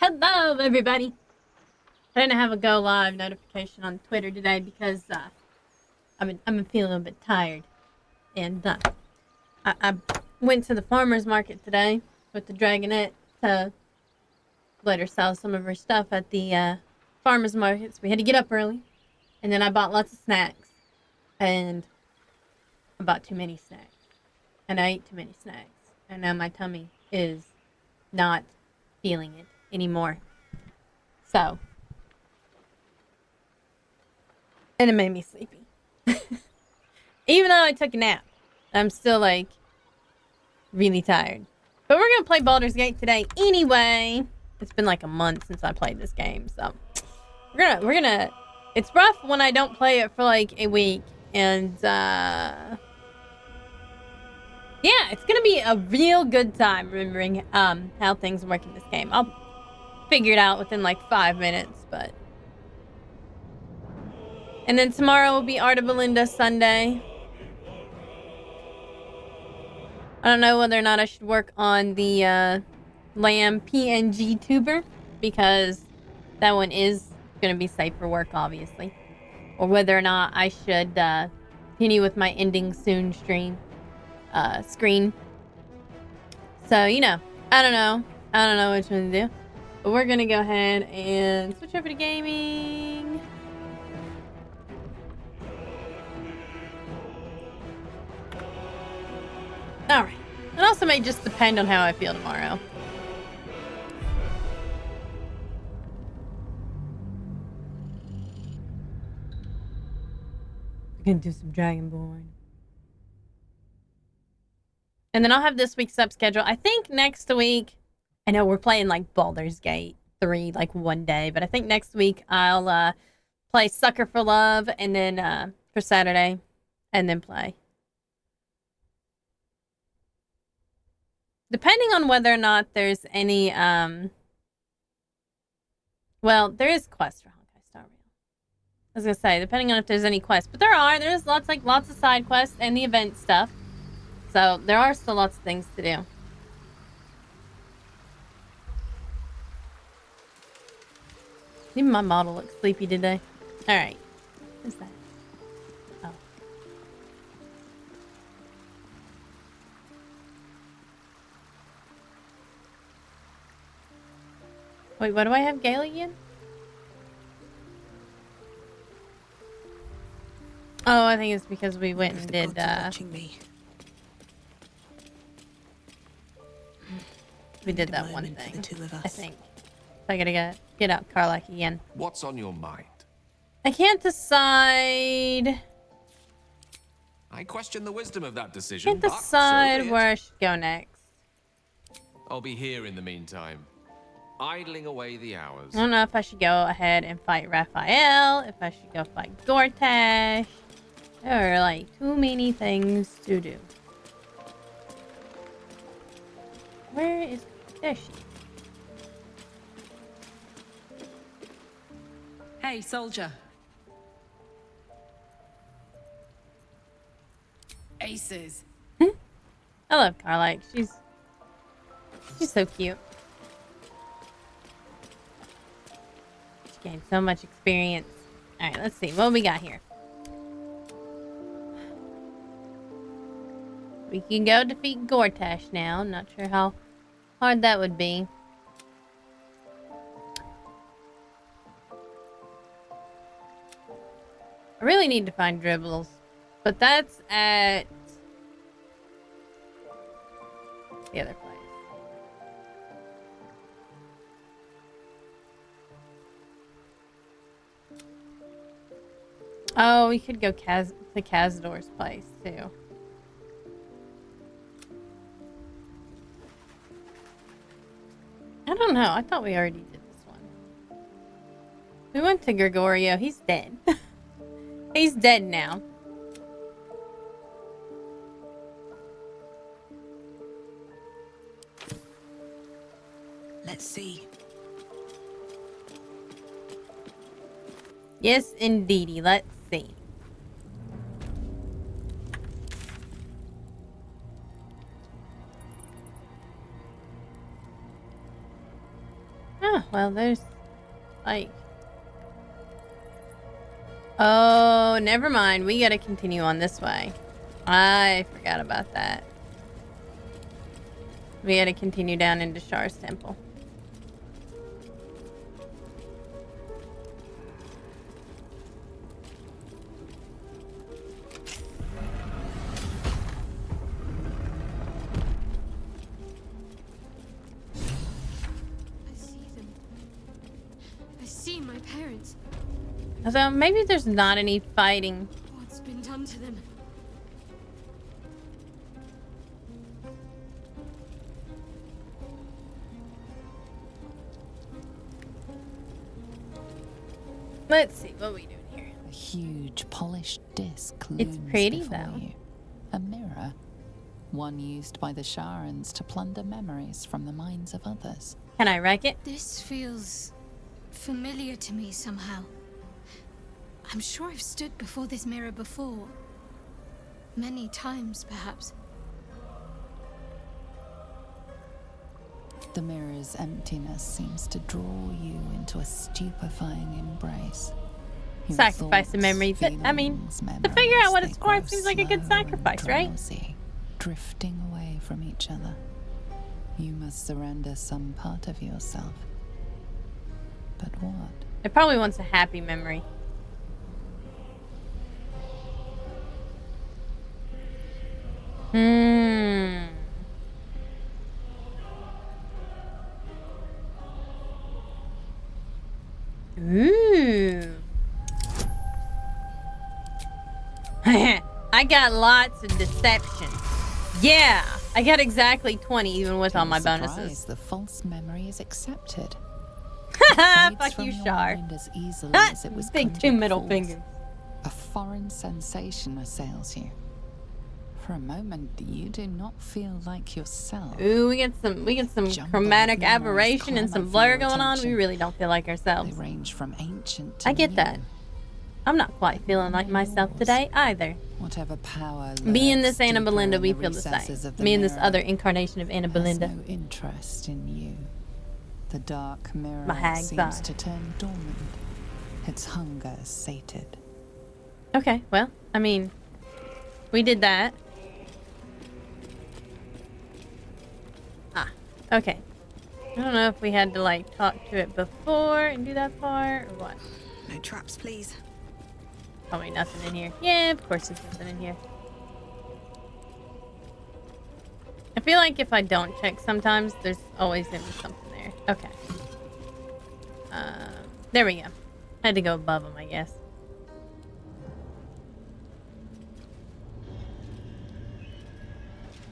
Hello, everybody. I didn't have a go live notification on Twitter today because I'm feeling a bit tired, and I went to the farmers market today with the Dragonette to let her sell some of her stuff at the farmers markets. We had to get up early, and then I bought lots of snacks, and I bought too many snacks, and I ate too many snacks, and now my tummy is not feeling it anymore. So, and it made me sleepy. Even though I took a nap, I'm still like really tired. But we're gonna play Baldur's Gate today anyway. It's been like a month since I played this game, so we're gonna. It's rough when I don't play it for like a week, and yeah, it's gonna be a real good time remembering how things work in this game. I'll figure it out within like 5 minutes, but. And then tomorrow will be Art of Belinda Sunday. I don't know whether or not I should work on the Lamb PNG tuber, because that one is going to be safe for work, obviously. Or whether or not I should continue with my ending soon screen. So, you know, I don't know. I don't know which one to do. But we're going to go ahead and switch over to gaming. Alright. It also may just depend on how I feel tomorrow. I'm gonna do some Dragonborn. And then I'll have this week's sub schedule. I think next week, I know we're playing like Baldur's Gate 3 like one day, but I think next week I'll play Sucker for Love, and then for Saturday, and then play. Depending on whether or not there's any, well, there is quests for Honkai Star Rail. I was gonna say, depending on if there's any quests, but there's lots of side quests and the event stuff. So there are still lots of things to do. Even my model looks sleepy today. All right, what's that? Oh. Wait, what do I have Gale again? Oh, I think it's because we went and did, we did that one thing, I think. So I gotta get out Karlach again. What's on your mind? I can't decide. I question the wisdom of that decision. Can't decide where I should go next. I'll be here in the meantime, idling away the hours. I don't know if I should go ahead and fight Raphael, if I should go fight Gortash. There are like too many things to do. Where is... There she is. Hey, soldier. Aces. I love Karlach. She's so cute. She gained so much experience. Alright, let's see. What we got here? We can go defeat Gortash now. Not sure how hard that would be. I really need to find Dribbles. But that's at the other place. Oh, we could go to Cazador's place, too. I don't know. I thought we already did this one. We went to Gregorio. He's dead. He's dead now. Let's see. Yes, indeedy. Let's see. Oh, well, there's like... Oh, never mind. We gotta continue on this way. I forgot about that. We gotta continue down into Shar's temple. My parents. So maybe there's not any fighting. What's been done to them? Let's see what we doing here. A huge polished disc It's looms pretty, before though. you. A mirror, one used by the Sharans to plunder memories from the minds of others. Can I wreck it? This feels familiar to me somehow. I'm sure I've stood before this mirror before. Many times, perhaps. The mirror's emptiness seems to draw you into a stupefying embrace. Your Sacrifice a thoughts, memory. But, I mean, feelings, to figure out what memories, it's they for, it grow seems like a good slow and sacrifice, right? drowsy, drifting away from each other. You must surrender some part of yourself. But what? It probably wants a happy memory. Ooh. I got lots of deception. Yeah, I got exactly 20 even with To all your my surprise, bonuses. the false memory is accepted. Fuck Fades you, from your Shar. mind as easily as it was Big two conjured middle forth. fingers. A foreign sensation assails you. For a moment, you do not feel like yourself. Ooh, we get some Jumble chromatic of memories aberration and clam some up for blur your going on. We attention. really don't feel like They ourselves. range from ancient to I get new. that. I'm not quite feeling like myself today either. Whatever power Me and lurks this Anna deeper Belinda, in we the feel the recesses same. of the Me and this mirror other incarnation of Anna has Belinda. no interest in you. The dark mirror My hag's seems eye. to turn dormant, its hunger sated. Okay, well, I mean, we did that. Ah, okay. I don't know if we had to, like, talk to it before and do that part, or what. No traps, please. Probably nothing in here. Yeah, of course there's nothing in here. I feel like if I don't check sometimes, there's always gonna be something there. Okay. There we go. Had to go above them, I guess.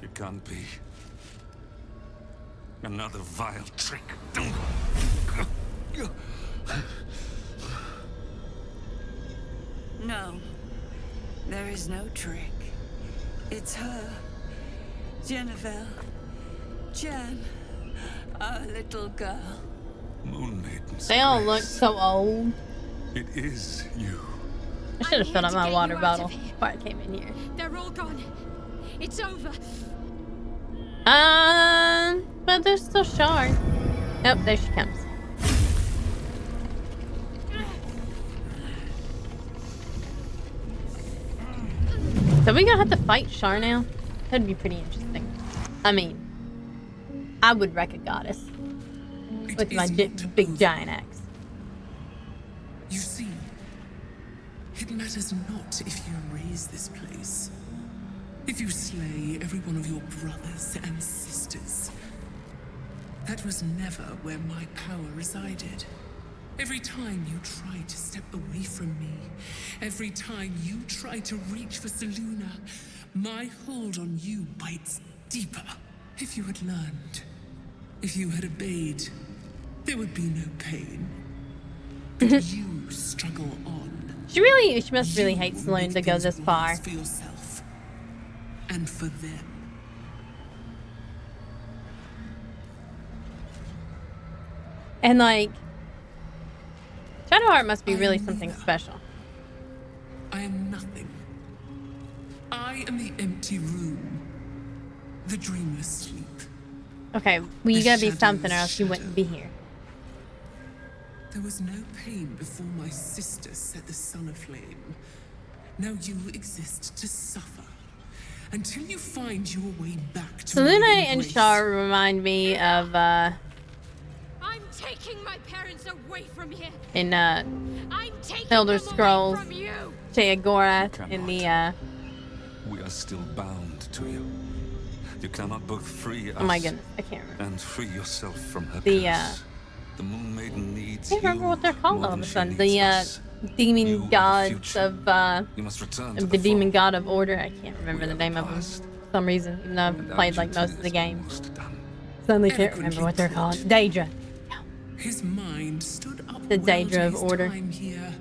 It can't be. Another vile trick. No. There is no trick. It's her. Jennifer. Jen. Our little girl. Moon Maidens. They all look so old. It is you. I should have I'm filled here up to my get water you out bottle of here. before I came in here. They're all gone. It's over. But there's still shards. Oh, there she comes. So we gonna have to fight Shar now? That'd be pretty interesting. I mean, I would wreck a goddess with my big giant axe. You see, it matters not if you raise this place. If you slay every one of your brothers and sisters. That was never where my power resided. Every time you try to step away from me, every time you try to reach for Seluna, my hold on you bites deeper. If you had learned, if you had obeyed, there would be no pain. But you struggle on. She must really hate You Saloon make to go things this far. worse for yourself and for them. And like, Shadowheart must be I really am something neither. special. I am nothing. I am the empty room, the dreamless sleep. Okay, well, you The gotta be shadow's something or else you shadow. wouldn't be here. There was no pain before my sister set the sun aflame. Now you exist to suffer. Until you find your way back to Selune my and embrace. Shar remind me of I'm taking my parents away from here. in I'm taking Elder them Scrolls, away from you. Sheogorath in the We are still bound to you. You cannot both free us oh my goodness, I can't remember. and free yourself from her The, curse. The Moon Maiden needs I can't remember you what they're called more all of than a she sudden. needs The us. demon You are the gods future. of You must return to the the demon fall. god of order. I can't remember We the are name of them past, for some reason, even though I've and our played like duty most of the is games. almost done. Suddenly can't Eloquently remember what they're put. called. Daedra. His mind stood up The well Daedra to of his order. time here.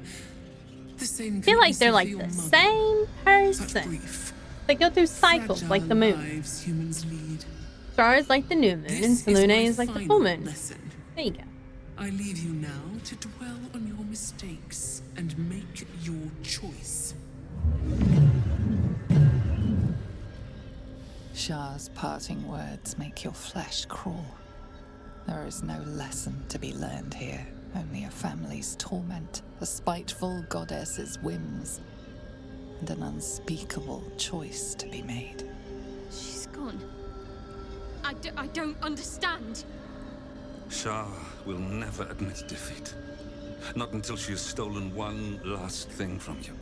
The same I feel like they're like courtesy for the your same mother. Such person. brief, They go through cycles like the fragile moon. lives humans lead. Star is like the new moon, and This is Selune my is like the final full moon. lesson. There you go. I leave you now to dwell on your mistakes and make your choice. Shar's parting words make your flesh crawl. There is no lesson to be learned here, only a family's torment, a spiteful goddess's whims, and an unspeakable choice to be made. She's gone. I don't understand. Shah will never admit defeat. Not until she has stolen one last thing from you.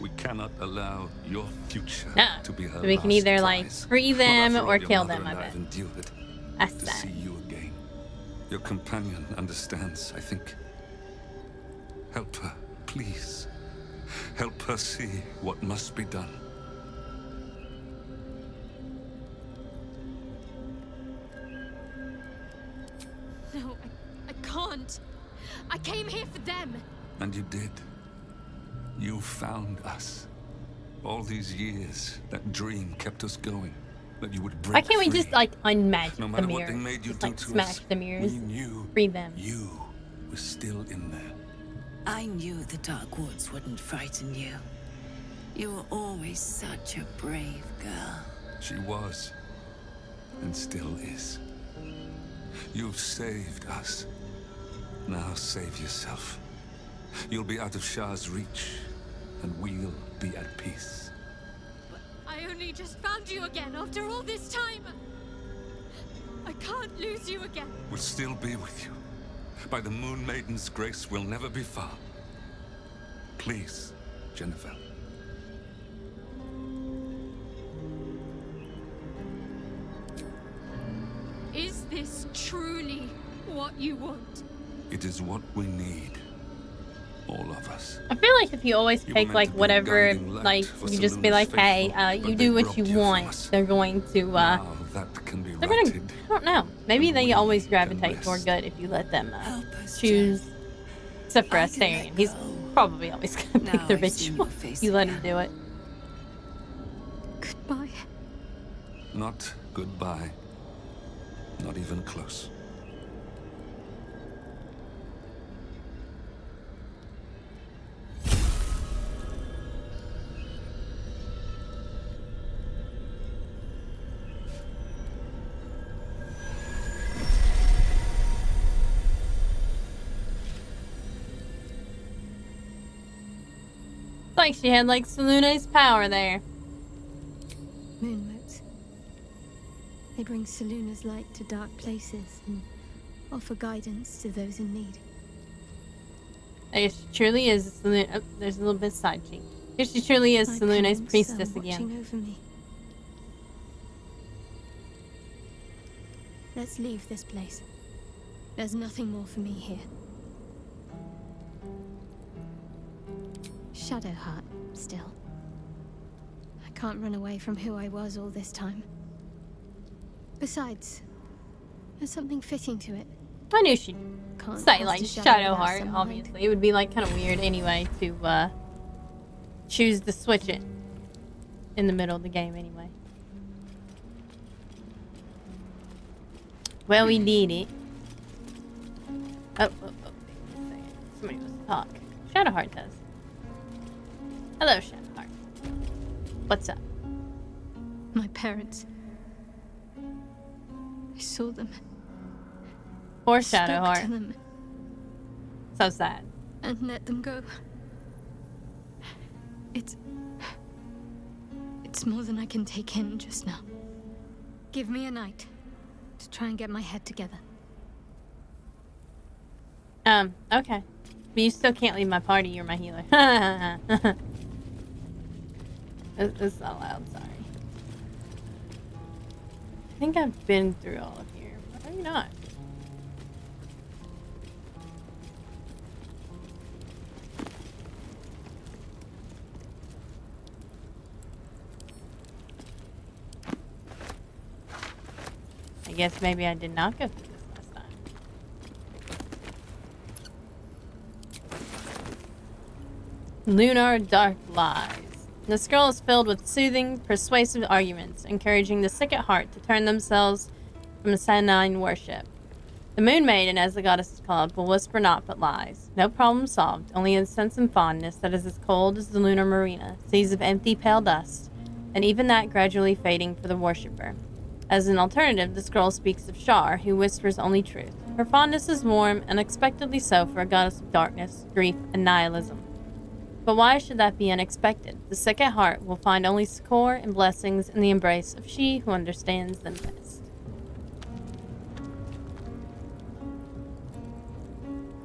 We cannot allow your future No. to be her So we can last either like prize. free Not them after or all your kill mother them, I and bet. have endured That's to sad. see you again. Your companion understands, I think. Help her, please. Help her see what must be done. No, I can't. I came here for them. And you did. You found us. All these years, that dream kept us going. That you would break Why can't we free. just like unmagic No the matter what mirror? they made you Just do like to smash us, the mirrors, we knew free them. you were still in there. I knew the Dark Woods wouldn't frighten you. You were always such a brave girl. She was, and still is. You've saved us. Now save yourself. You'll be out of Shah's reach, and we'll be at peace. I only just found you again after all this time. I can't lose you again. We'll still be with you. By the Moon Maiden's grace, we'll never be far. Please, Jennifer. Is this truly what you want? It is what we need. All of us. I feel like if you always You were take meant like to be a whatever, guiding light like for you just be Seluna's like, hey, faithful, you but do they what robbed you you from want. us. They're going to, Now that can be they're gonna. righted. I don't know. Maybe and they we always can gravitate rest. toward good if you let them Help us, choose. Jen. Except for I can Astarion, let he's go. probably always gonna pick Now the I've seen ritual. your face You let again. him do it. Goodbye. Not goodbye. Not even close. It's like she had like Selune's power there. Moonmotes. They bring Seluna's light to dark places and offer guidance to those in need. I guess she truly is Selune. Oh, there's a little bit of side cheek. I guess she truly is My Selune's parents priestess are again. watching over me. Let's leave this place. There's nothing more for me here. Shadowheart, still. I can't run away from who I was all this time. Besides, there's something fitting to it. I knew she'd Can't say cast like a shadow without Shadowheart. some Obviously, light. it would be like kind of weird anyway to choose to switch it in the middle of the game anyway. Well, we need it. Oh, wait a second. Somebody wants to talk. Shadowheart does. Hello, Shadowheart. What's up? My parents. I saw them. Poor Spoke to Shadowheart. them. So sad. And let them go. It's more than I can take in just now. Give me a night to try and get my head together. Okay. But you still can't leave my party, you're my healer. It's so loud, sorry. I think I've been through all of here, but maybe not. I guess maybe I did not go through this last time. Lunar Dark Lies. The scroll is filled with soothing, persuasive arguments, encouraging the sick at heart to turn themselves from shenanigans worship. The Moon Maiden, as the goddess is called, will whisper naught but lies. No problem solved, only incense and fondness that is as cold as the lunar marina, seas of empty pale dust, and even that gradually fading for the worshipper. As an alternative, the scroll speaks of Shar, who whispers only truth. Her fondness is warm, unexpectedly so for a goddess of darkness, grief, and nihilism. But why should that be unexpected? The sick at heart will find only succor and blessings in the embrace of she who understands them best.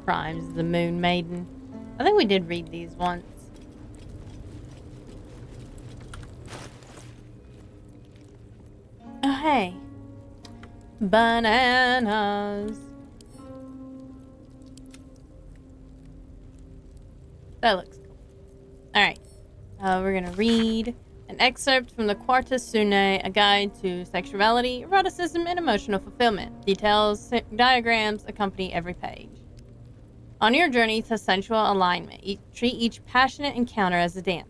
Crimes of the Moon Maiden. I think we did read these once. Oh, hey. Bananas. That looks cool. Alright. We're gonna read an excerpt from the Quartus Sune, a guide to sexuality, eroticism, and emotional fulfillment. Details, diagrams accompany every page. On your journey to sensual alignment, treat each passionate encounter as a dance.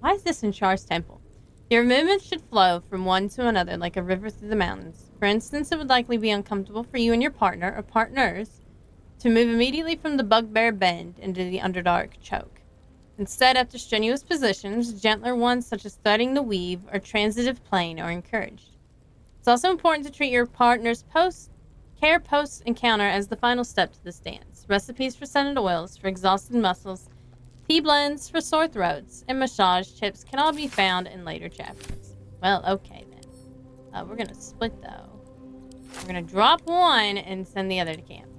Why is this in Shar's temple? Your movements should flow from one to another like a river through the mountains. For instance, it would likely be uncomfortable for you and your partner, or partners, to move immediately from the bugbear bend into the underdark choke. Instead, after strenuous positions, gentler ones such as threading the weave or transitive plane are encouraged. It's also important to treat your partner's post-encounter as the final step to this dance. Recipes for scented oils for exhausted muscles, tea blends for sore throats, and massage tips can all be found in later chapters. Well, okay then. We're gonna split though. We're gonna drop one and send the other to camp.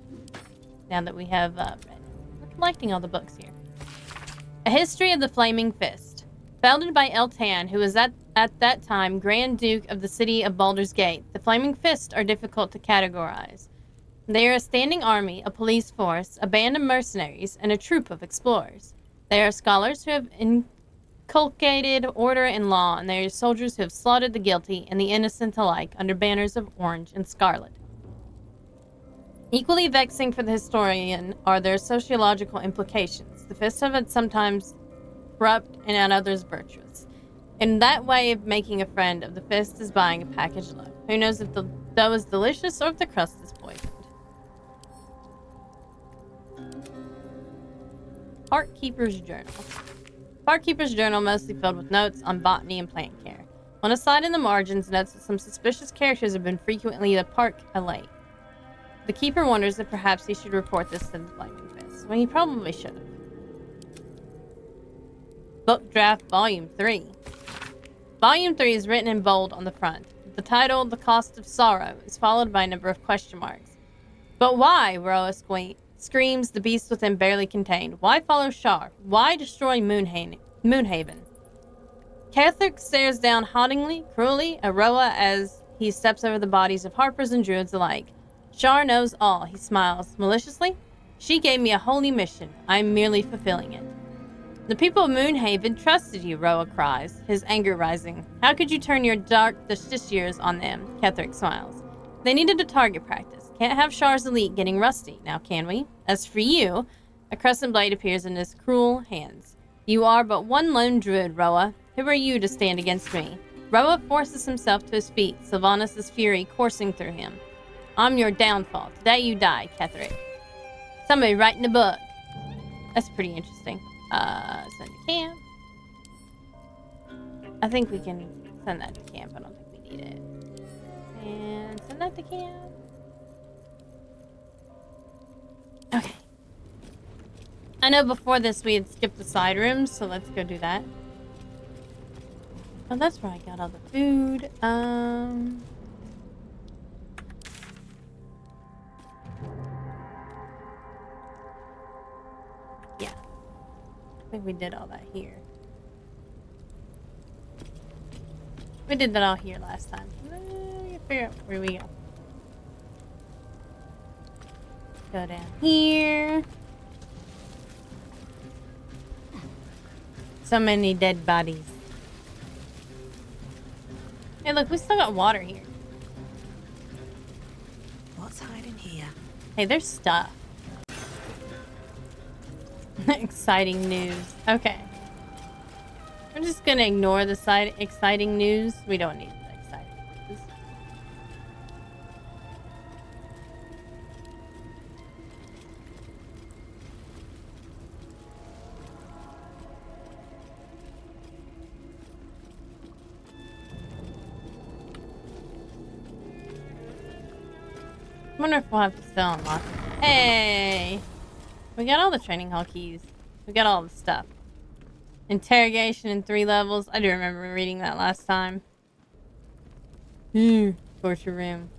Now that we have read it. We're collecting all the books here. A History of the Flaming Fist. Founded by Eltan, who was at that time Grand Duke of the city of Baldur's Gate, the Flaming Fist are difficult to categorize. They are a standing army, a police force, a band of mercenaries, and a troop of explorers. They are scholars who have inculcated order and law, and they are soldiers who have slaughtered the guilty and the innocent alike under banners of orange and scarlet. Equally vexing for the historian are their sociological implications. The Fists have been sometimes corrupt and at others virtuous. In that way of making a friend of the Fist is buying a packaged loaf. Who knows if the dough is delicious or if the crust is poisoned. Parkkeeper's Journal. Parkkeeper's Journal mostly filled with notes on botany and plant care. On a side in the margins notes that some suspicious characters have been frequently the park late. The keeper wonders if perhaps he should report this to the Flaming Fist. Well, he probably should have. Book Draft Volume 3. Volume 3 is written in bold on the front. The title, The Cost of Sorrow, is followed by a number of question marks. But why, Roa screams, the beast within barely contained. Why follow Shar? Why destroy Moonhaven? Catherick stares down hauntingly, cruelly, at Roa as he steps over the bodies of harpers and druids alike. Shar knows all. He smiles maliciously. She gave me a holy mission. I am merely fulfilling it. The people of Moonhaven trusted you, Roa cries, his anger rising. How could you turn your dark justiciars on them? Catherick smiles. They needed a target practice. Can't have Shar's elite getting rusty, now can we? As for you, a crescent blade appears in his cruel hands. You are but one lone druid, Roa. Who are you to stand against me? Roa forces himself to his feet, Sylvanas' fury coursing through him. I'm your downfall. Today you die, Catherick. Somebody writing a book. That's pretty interesting. Send to camp. I think we can send that to camp. I don't think we need it. And send that to camp. Okay. I know before this we had skipped the side rooms, so let's go do that. Oh, that's where I got all the food. Yeah. I think we did all that here. We did that all here last time. Figure out where we go. Go down here. So many dead bodies. Hey, look, we still got water here. What's hiding here? Hey, there's stuff. Exciting news. Okay. I'm just gonna ignore the exciting news. We don't need the exciting news. I wonder if we'll have to still unlock it. Hey! We got all the training hall keys. We got all the stuff. Interrogation in 3 levels. I do remember reading that last time. Torture room.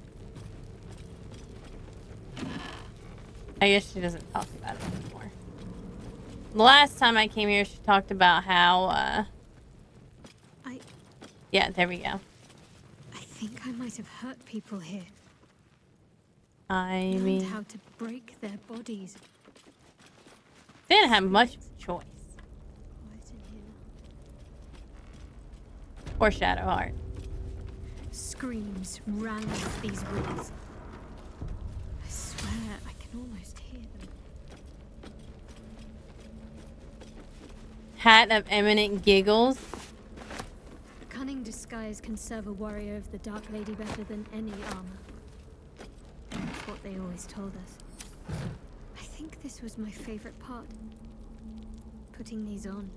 I guess she doesn't talk about it anymore. The last time I came here, she talked about how, yeah, there we go. I think I might have hurt people here. I Learned mean, how to break their bodies. they didn't have much of a choice. Quiet in here. Or Shadowheart. Screams rang off these walls. I swear I can almost hear them. Hat of Eminent Giggles. A cunning disguise can serve a warrior of the Dark Lady better than any armor. That's what they always told us. I think this was my favorite part. Putting these on.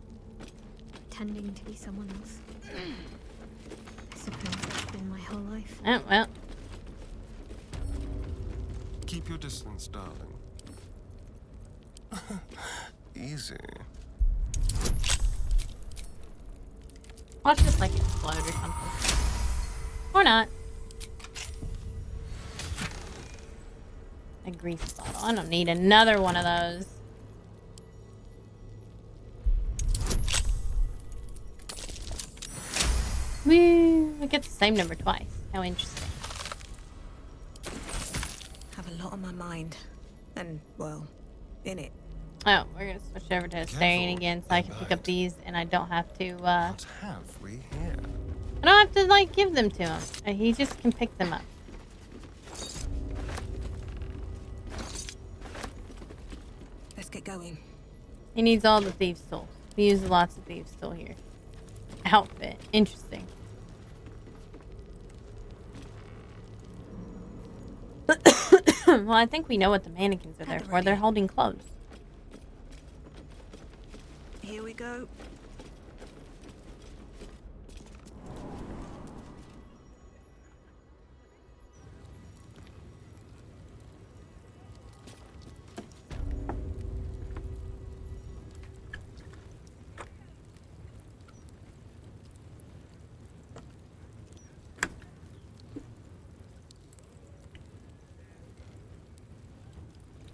Pretending to be someone else. I suppose that's been my whole life. Oh, well. Keep your distance, darling. Easy. Watch this like explode or something. Or not. A grease bottle. I don't need another one of those. Woo! We get the same number twice. How interesting. Have a lot on my mind. And, well, in it. Oh, we're gonna switch over to Astarion again so I can pick up these and I don't have to, What have we here? I don't have to, like, give them to him. He just can pick them up. Let's get going. He needs all the thieves' tools. We use lots of thieves' tool here. Outfit. Interesting. Well, I think we know what the mannequins are there for. They're holding clothes. Here we go.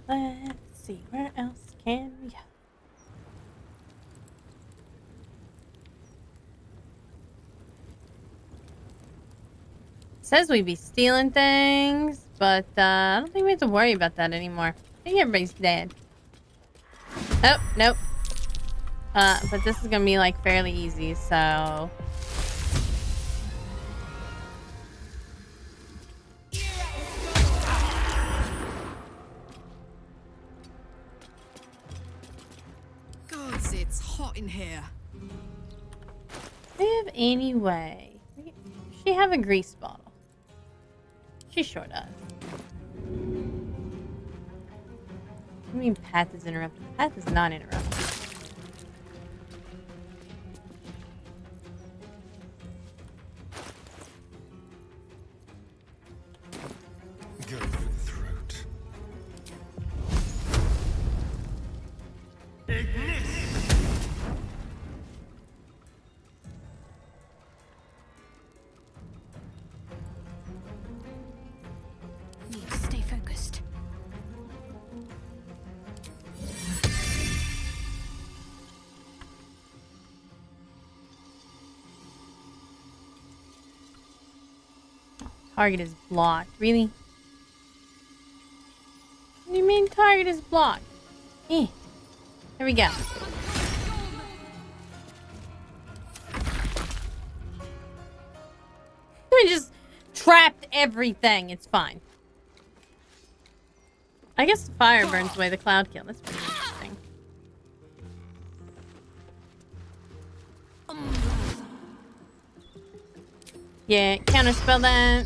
Let's see, where else can we go? Says we be stealing things, but I don't think we have to worry about that anymore. I think everybody's dead. Oh, nope. But this is gonna be like fairly easy, so. Gods, it's hot in here. Do we have any way? Does she have a grease bottle? She sure does. I mean, path is interrupted. The path is not interrupted. Go for the throat. Target is blocked. Really? What do you mean target is blocked? Eh. There we go. We just trapped everything. It's fine. I guess the fire burns away the cloud kill. That's pretty interesting. Yeah, counterspell that.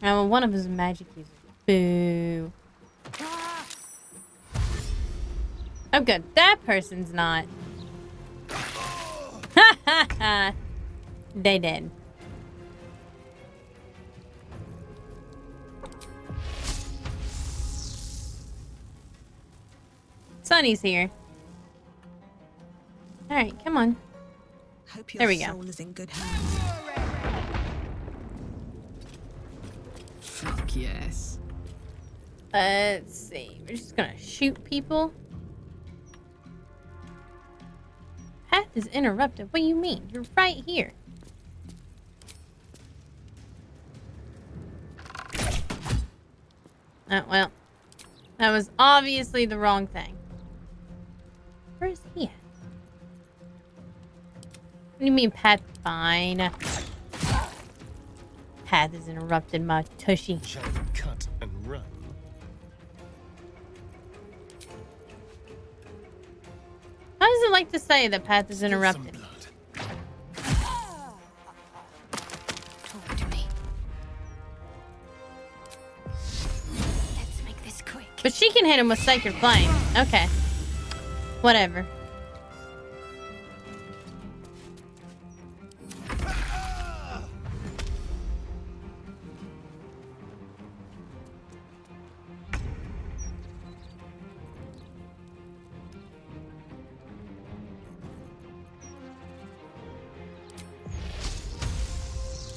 Oh, well, one of his magic users. Boo. Oh, good. That person's not. Ha ha ha. They did. Sonny's here. Alright, come on. Hope There your we go. soul is in good hands. Fuck yes. Let's see. We're just gonna shoot people. Path is interrupted. What do you mean? You're right here. Oh, well. That was obviously the wrong thing. Where is he at? What do you mean, Path? Fine. Path is interrupted, my tushy. Shall we cut and run? How does it like to say that path is interrupted? Talk to me. Let's make this quick. But she can hit him with Sacred Flame. Okay. Whatever.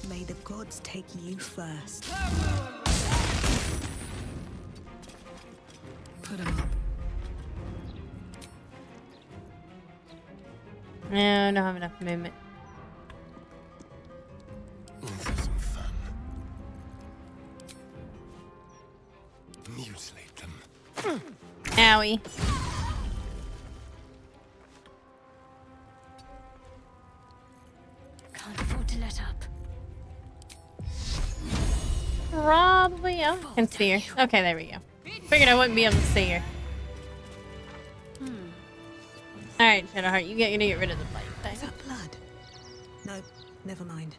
May the gods take you first. Put him up. No, I don't have enough movement. Let's have some fun. Mutilate them. Owie. Can't afford to let up. Probably. Oh, I can see her. Okay, there we go. Figured I wouldn't be able to see her. Alright, Shadowheart, you gonna get rid of the blade Is thing. that blood? No, never mind.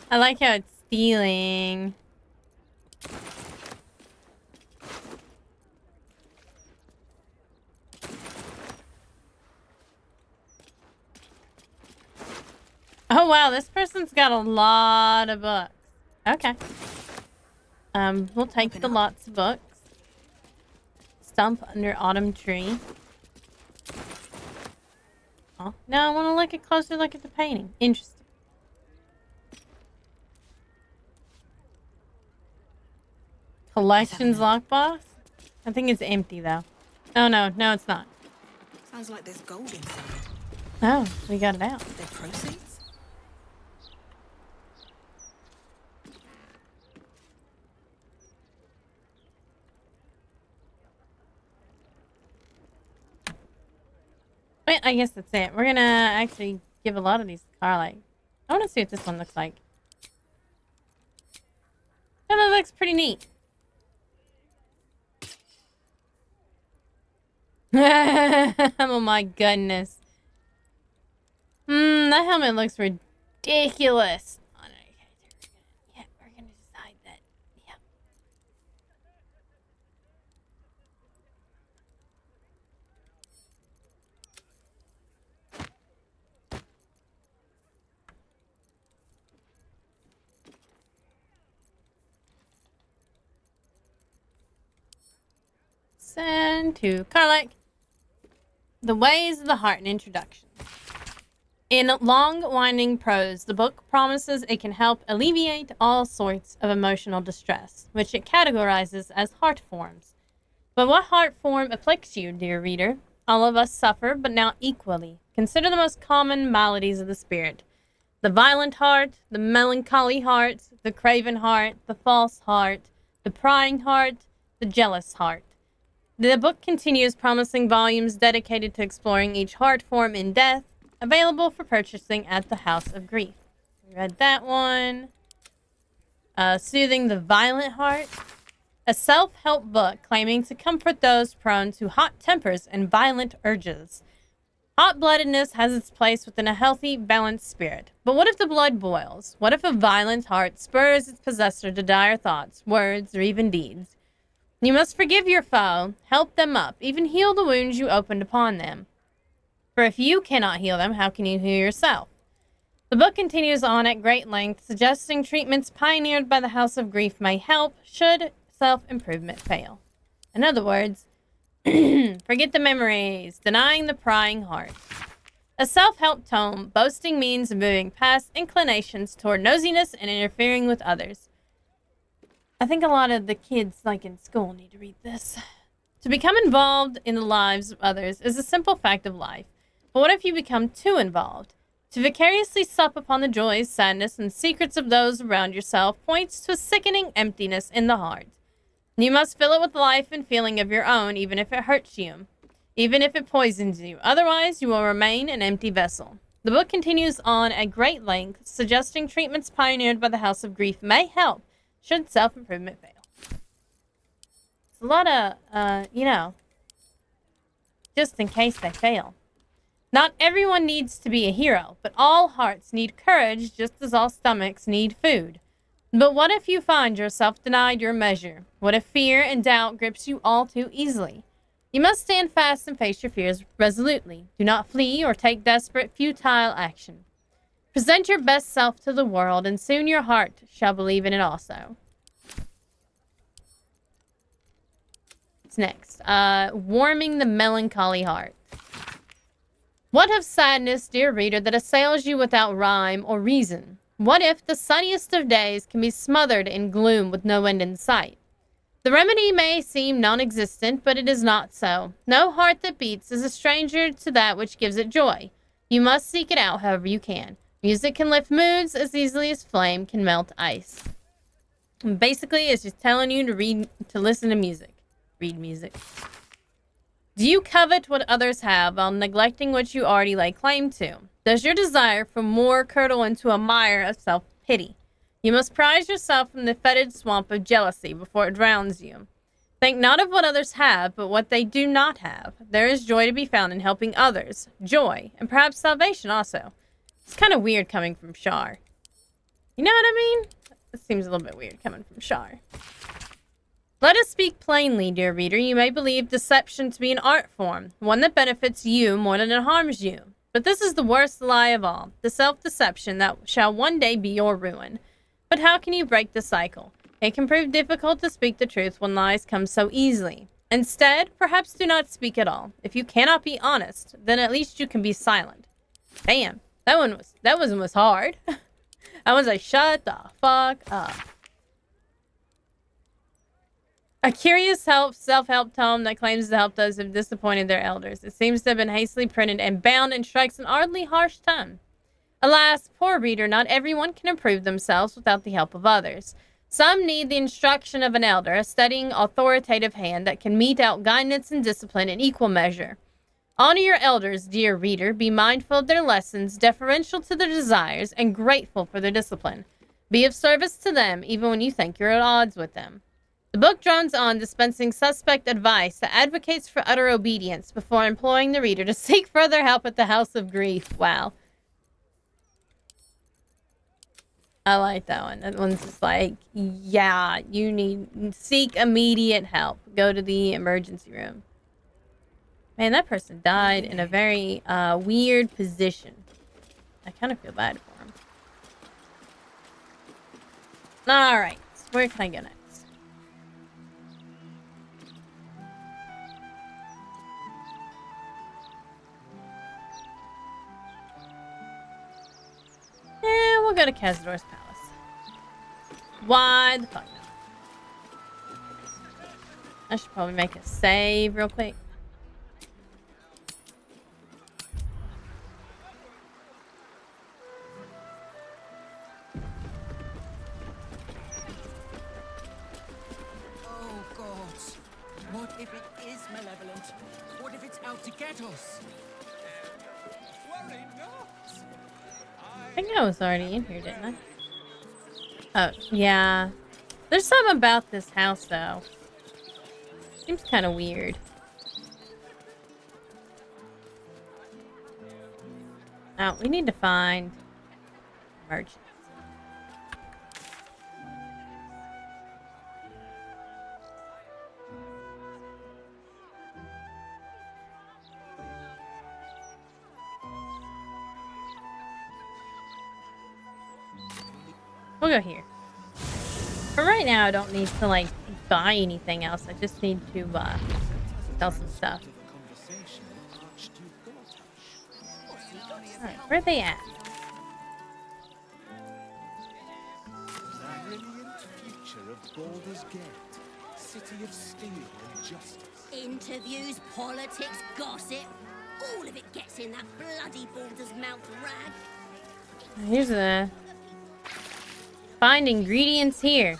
I like how it's stealing. Oh wow, this person's got a lot of books. Okay. We'll take the lots of books. Stump under autumn tree. Oh, now I want to look a closer look at the painting. Interesting. Collections lockbox? I think it's empty though. Oh no, no it's not. Sounds like there's gold inside. Oh, we got it out. Their proceeds? Wait, I guess that's it. We're gonna actually give a lot of these to Carly. I want to see what this one looks like. Oh, that looks pretty neat. Oh my goodness. That helmet looks ridiculous. Oh, no, yeah, we're gonna decide that. Yeah. Send to Karlak. The Ways of the Heart, an introduction. In long, winding prose, the book promises it can help alleviate all sorts of emotional distress, which it categorizes as heart forms. But what heart form afflicts you, dear reader? All of us suffer, but now equally. Consider the most common maladies of the spirit. The violent heart, the melancholy heart, the craven heart, the false heart, the prying heart, the jealous heart. The book continues, promising volumes dedicated to exploring each heart form in death, available for purchasing at the House of Grief. We read that one. Soothing the Violent Heart. A self-help book claiming to comfort those prone to hot tempers and violent urges. Hot-bloodedness has its place within a healthy, balanced spirit. But what if the blood boils? What if a violent heart spurs its possessor to dire thoughts, words, or even deeds? You must forgive your foe, help them up, even heal the wounds you opened upon them. For if you cannot heal them, how can you heal yourself? The book continues on at great length, suggesting treatments pioneered by the House of Grief may help, should self-improvement fail. In other words, forget the memories, denying the prying heart. A self-help tome, boasting means of moving past inclinations toward nosiness and interfering with others. I think a lot of the kids, like in school, need to read this. To become involved in the lives of others is a simple fact of life. But what if you become too involved? To vicariously sup upon the joys, sadness, and secrets of those around yourself points to a sickening emptiness in the heart. You must fill it with life and feeling of your own, even if it hurts you, even if it poisons you. Otherwise, you will remain an empty vessel. The book continues on at great length, suggesting treatments pioneered by the House of Grief may help, should self-improvement fail. It's a lot of, just in case they fail. Not everyone needs to be a hero, but all hearts need courage just as all stomachs need food. But what if you find yourself denied your measure? What if fear and doubt grips you all too easily? You must stand fast and face your fears resolutely. Do not flee or take desperate, futile action. Present your best self to the world, and soon your heart shall believe in it also. What's next? Warming the melancholy heart. What of sadness, dear reader, that assails you without rhyme or reason? What if the sunniest of days can be smothered in gloom with no end in sight? The remedy may seem non-existent, but it is not so. No heart that beats is a stranger to that which gives it joy. You must seek it out however you can. Music can lift moods as easily as flame can melt ice. And basically, it's just telling you to listen to music. Read music. Do you covet what others have while neglecting what you already lay claim to? Does your desire for more curdle into a mire of self-pity? You must prize yourself from the fetid swamp of jealousy before it drowns you. Think not of what others have, but what they do not have. There is joy to be found in helping others. Joy, and perhaps salvation also. It's kind of weird coming from Shar. You know what I mean? It seems a little bit weird coming from Shar. Let us speak plainly, dear reader. You may believe deception to be an art form, one that benefits you more than it harms you. But this is the worst lie of all, the self-deception that shall one day be your ruin. But how can you break the cycle? It can prove difficult to speak the truth when lies come so easily. Instead, perhaps do not speak at all. If you cannot be honest, then at least you can be silent. Damn, that one was hard. I was like, shut the fuck up. A curious self-help tome that claims to help those who have disappointed their elders. It seems to have been hastily printed and bound and strikes an oddly harsh tone. Alas, poor reader, not everyone can improve themselves without the help of others. Some need the instruction of an elder, a steadying, authoritative hand that can mete out guidance and discipline in equal measure. Honor your elders, dear reader. Be mindful of their lessons, deferential to their desires, and grateful for their discipline. Be of service to them, even when you think you're at odds with them. The book drones on, dispensing suspect advice that advocates for utter obedience before imploring the reader to seek further help at the House of Grief. Wow. I like that one. That one's just like, yeah, seek immediate help. Go to the emergency room. Man, that person died in a very weird position. I kind of feel bad for him. Alright, where can I go next? We'll go to Cazador's palace. Why the fuck not? I should probably make a save real quick. it's malevolent? What if it's out to get us? Worry not. I think I was already in here, didn't I? Oh, yeah. There's something about this house, though. Seems kind of weird. Oh, we need to find merchants. We'll go here. For right now, I don't need to, like, buy anything else. I just need to, sell some stuff. Alright, where are they at? The brilliant future of Baldur's Gate. City of steel and justice. Interviews, politics, gossip. All of it gets in that bloody Baldur's mouth rag. Here's a... Find ingredients here.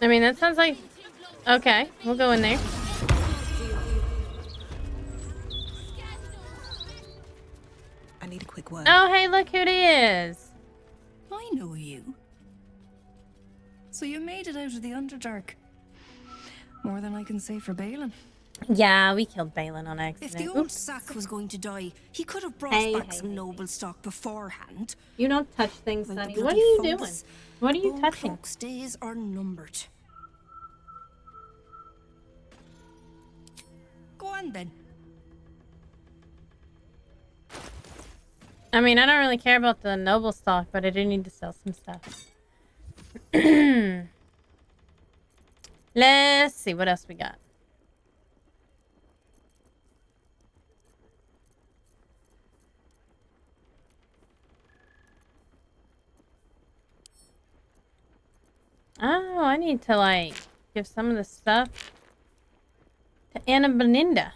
I mean, that sounds like... Okay, we'll go in there. I need a quick word. Oh, hey, look who it is. I know you. So you made it out of the Underdark. More than I can say for Balin. Yeah, we killed Balin on If accident. the old Oops. sack was going to die, he could have brought Hey, back hey, some hey, noble stock beforehand. You don't touch things, When the Sonny. What bloody are you fungus, doing? What are you Bone touching? Cloak's days are numbered. Go on then. I mean, I don't really care about the noble stock, but I do need to sell some stuff. Let's see what else we got. Oh, I need to, like, give some of the stuff to Anna Beninda.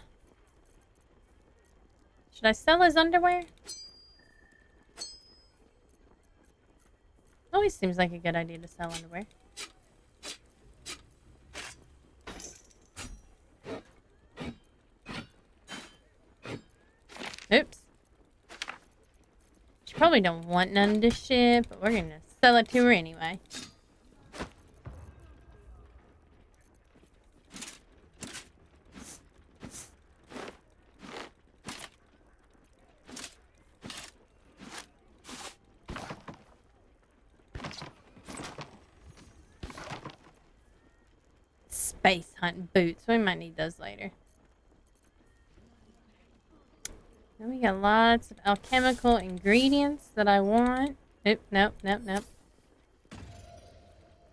Should I sell his underwear? Always seems like a good idea to sell underwear. Oops. She probably don't want none of this shit, but we're gonna sell it to her anyway. Space hunt boots. We might need those later. Then we got lots of alchemical ingredients that I want. Nope, nope, nope, nope.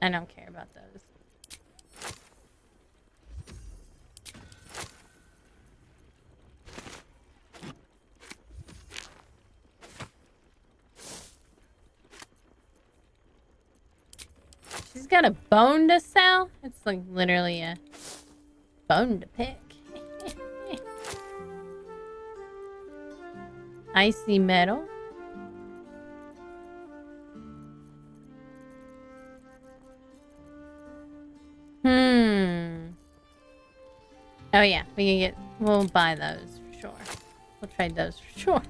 I don't care about those. She's got a bone to sell? It's like literally a bone to pick. Icy metal. Oh yeah, we'll buy those for sure. We'll trade those for sure.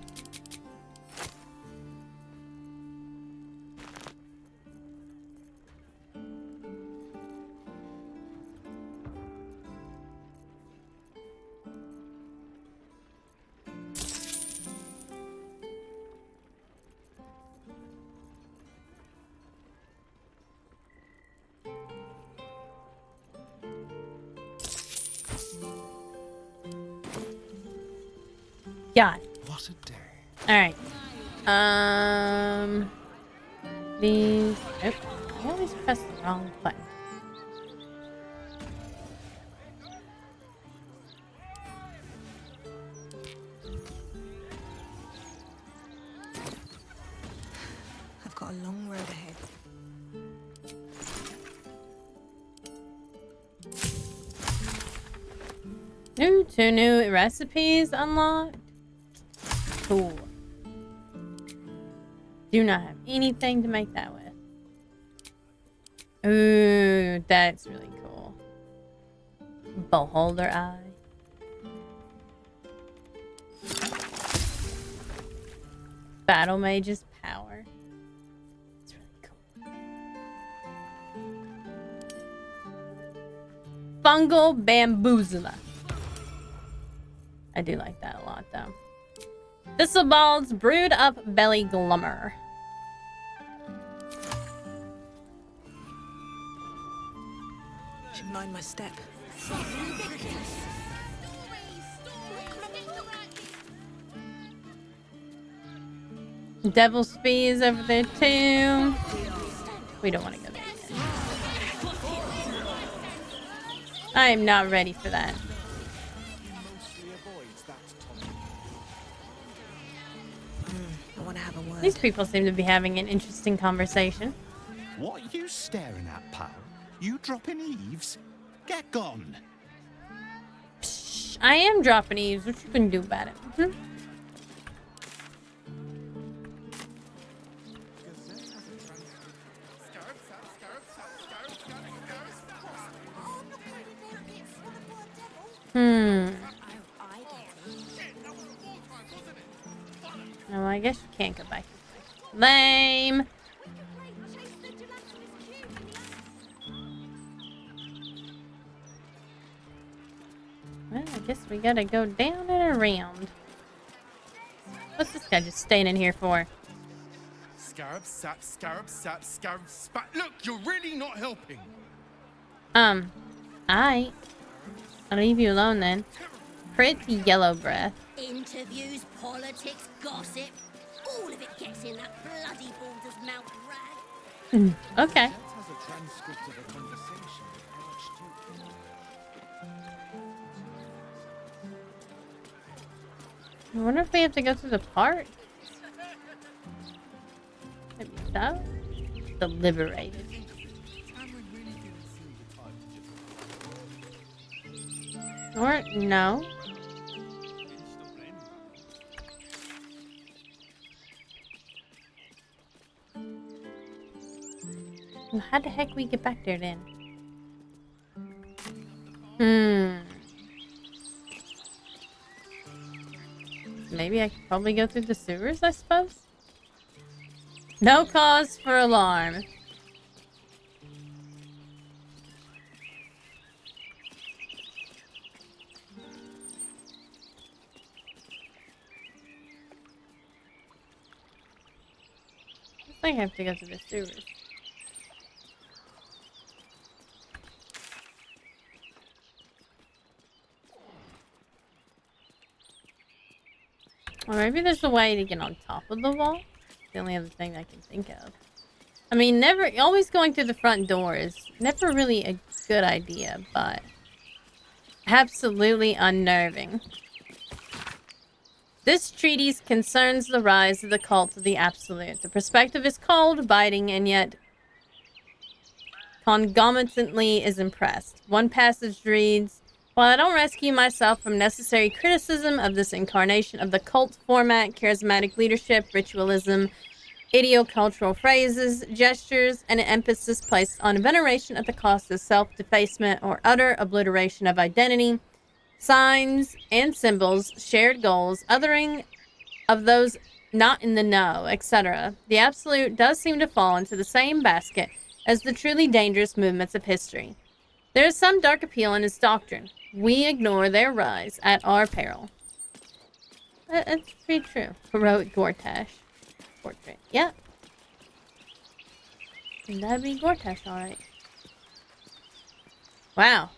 God. What a day. Alright. These. Nope. I always press the wrong button. I've got a long road ahead. Two new recipes unlocked. Cool. Do not have anything to make that with. Ooh, that's really cool. Beholder eye. Battle mage's power. It's really cool. Fungal bamboozler. I do like that a lot, though. Thistlebald's brewed up belly glummer. Should mind my step. Devil's Fee is over there too. We don't want to go there yet. I am not ready for that. I want to have a word. These people seem to be having an interesting conversation. What are you staring at, pal? You dropping eaves? Get gone. Psh, I am dropping eaves. What you gonna do about it? No, I guess you can't go back. Lame. Well, I guess we gotta go down and around. What's this guy just staying in here for? Scarab, sap, spat. Look, you're really not helping. I'll leave you alone then. Pretty yellow breath. Interviews, politics, gossip. All of it gets in that bloody Baldur's mouth rag. Okay. Has a transcript of a conversation with I wonder if we have to go through the park. Maybe so. The Liberated. Or no. Well, how the heck we get back there then? Maybe I could probably go through the sewers, I suppose? No cause for alarm. I have to go to the sewers. Or maybe there's a way to get on top of the wall. The only other thing I can think of. I mean, always going through the front door is never really a good idea, but absolutely unnerving. This treatise concerns the rise of the cult of the Absolute. The perspective is cold, biting, and yet concomitantly is impressed. One passage reads, "While I don't rescue myself from necessary criticism of this incarnation of the cult format, charismatic leadership, ritualism, idiocultural phrases, gestures, and an emphasis placed on veneration at the cost of self-defacement or utter obliteration of identity, signs and symbols, shared goals, othering of those not in the know, etc. The Absolute does seem to fall into the same basket as the truly dangerous movements of history. There is some dark appeal in its doctrine. We ignore their rise at our peril." That's pretty true. Heroic Gortash. Portrait. Yep. That'd be Gortash, alright. Wow.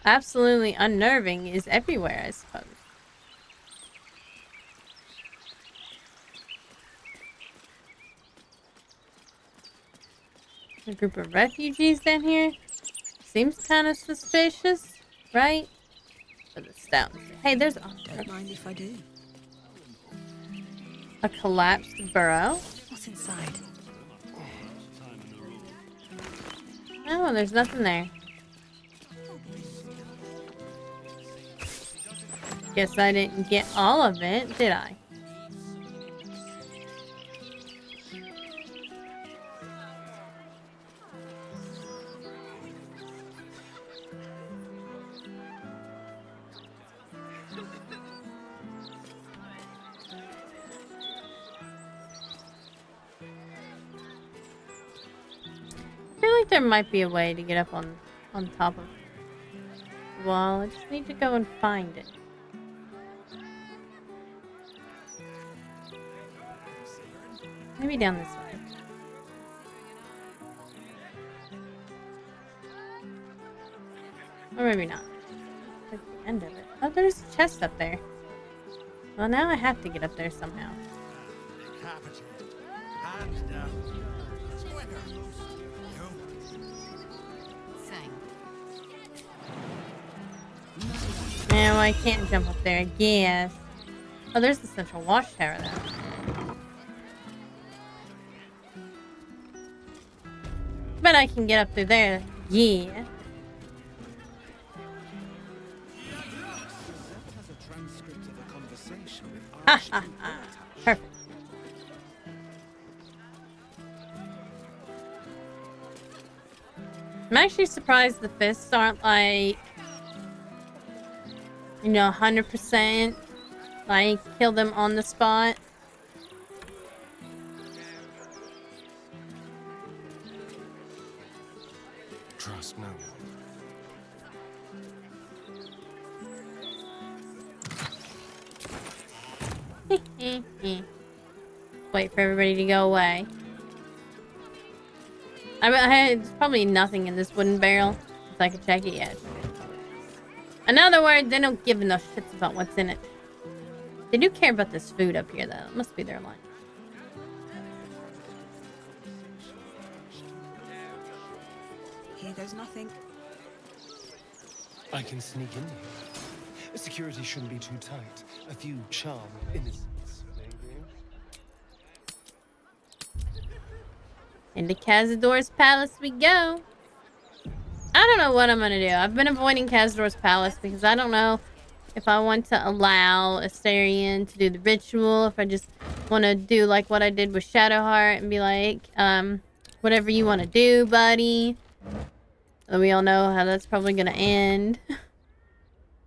Absolutely unnerving is everywhere, I suppose. A group of refugees down here? Seems kind of suspicious, right? For the stout. Hey, there's Don't mind if I do. a collapsed burrow. What's inside? Oh, there's nothing there. Guess I didn't get all of it, did I? I feel like there might be a way to get up on top of the wall. I just need to go and find it. Maybe down this way. Or maybe not. At the end of it. Oh, there's a chest up there. Well, now I have to get up there somehow. Yeah, well, I can't jump up there, I guess. Oh, there's the central watchtower, though. But I can get up through there. Yeah. Ha ha ha. Perfect. I'm actually surprised the fists aren't like, you know, 100% like kill them on the spot. Trust no one. Wait for everybody to go away. There's probably nothing in this wooden barrel. If I could check it yet. In other words, they don't give enough shits about what's in it. They do care about this food up here, though. It must be their lunch. Here goes nothing. I can sneak in here. Security shouldn't be too tight. A few charm innocents, maybe. Into Cazador's palace we go. I don't know what I'm gonna do. I've been avoiding Cazador's palace because I don't know if I want to allow Astarion to do the ritual, if I just want to do like what I did with Shadowheart and be like, whatever you want to do, buddy. And we all know how that's probably gonna end.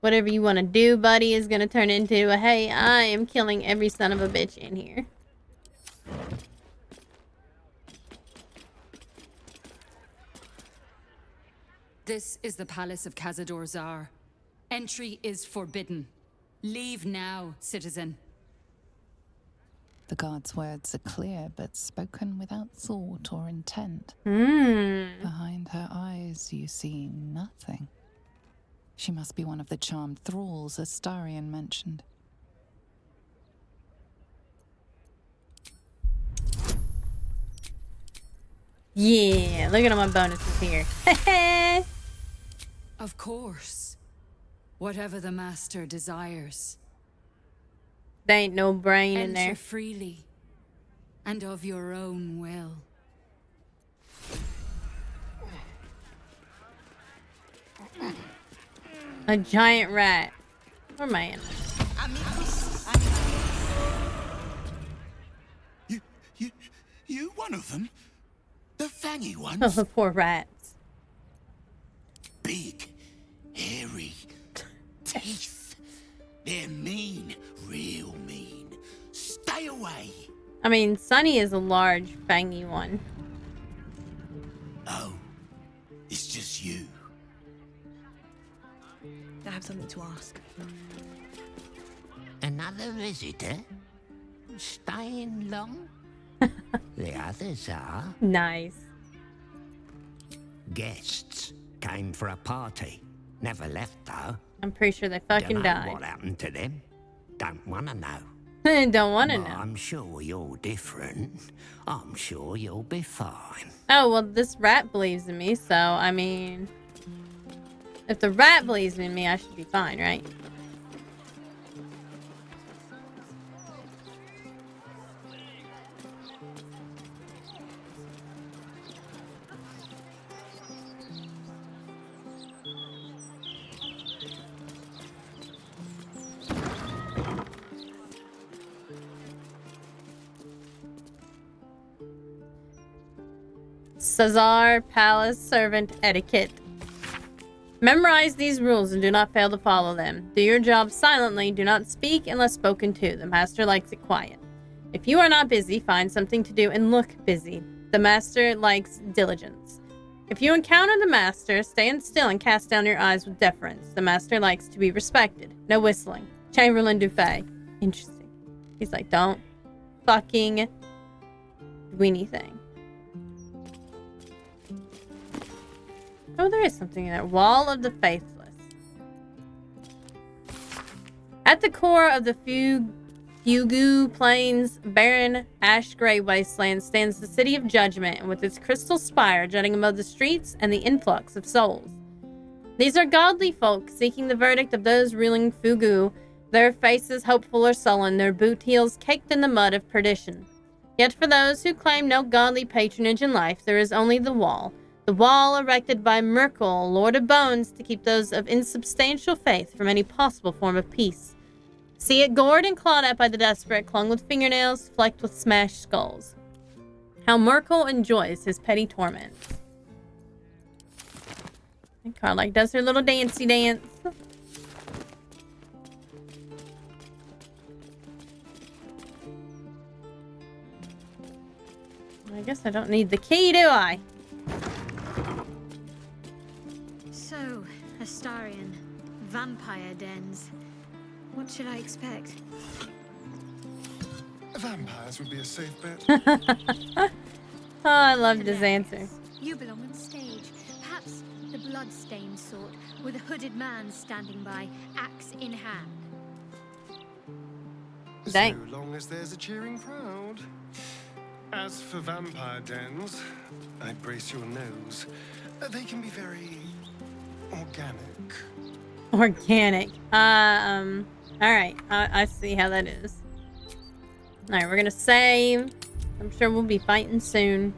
Whatever you want to do, buddy, is gonna turn into a, hey, I am killing every son of a bitch in here. This is the palace of Cazador Zar. Entry is forbidden. Leave now, citizen. The guard's words are clear, but spoken without thought or intent. Behind her eyes, you see nothing. She must be one of the charmed thralls Astarion mentioned. Yeah, look at all my bonuses here. Of course. Whatever the master desires. There ain't no brain in there. Enter freely, and of your own will. A giant rat. Where am I in? You one of them? The fangy ones? Oh, the poor rats. Big, hairy, teeth. They're mean, real mean. Stay away. I mean, Sunny is a large, fangy one. Oh, it's just you. I have something to ask. Another visitor? Staying long? The others are. Nice. Guests came for a party. Never left though. I'm pretty sure they fucking Dunno died. what happened to them. Don't wanna know. Don't want to know. I'm sure you're different. I'm sure you'll be fine. Oh, well, this rat believes in me, so, I mean... If the rat believes in me, I should be fine, right? Cesar Palace Servant Etiquette. Memorize these rules and do not fail to follow them. Do your job silently. Do not speak unless spoken to. The master likes it quiet. If you are not busy, find something to do and look busy. The master likes diligence. If you encounter the master, stand still and cast down your eyes with deference. The master likes to be respected. No whistling. Chamberlain Dufay. Interesting. He's like, don't fucking do anything. Oh, there is something in there. Wall of the Faithless. At the core of the Fugu Plains, barren, ash-gray wasteland stands the City of Judgment, and with its crystal spire jutting above the streets and the influx of souls. These are godly folk seeking the verdict of those ruling Fugu, their faces hopeful or sullen, their boot heels caked in the mud of perdition. Yet for those who claim no godly patronage in life, there is only the wall erected by Merkel, Lord of Bones, to keep those of insubstantial faith from any possible form of peace. See it gored and clawed at by the desperate, clung with fingernails, flecked with smashed skulls. How Merkel enjoys his petty torments. And Carlac does her little dancey dance. I guess I don't need the key, do I? So, Astarion, vampire dens. What should I expect? Vampires would be a safe bet. Oh, I loved his answer. You belong on stage. Perhaps the blood-stained sort, with a hooded man standing by, axe in hand. Dang. So long as there's a cheering crowd. As for vampire dens, I'd brace your nose. They can be very organic. Organic. Alright. I see how that is. Alright, we're gonna save. I'm sure we'll be fighting soon.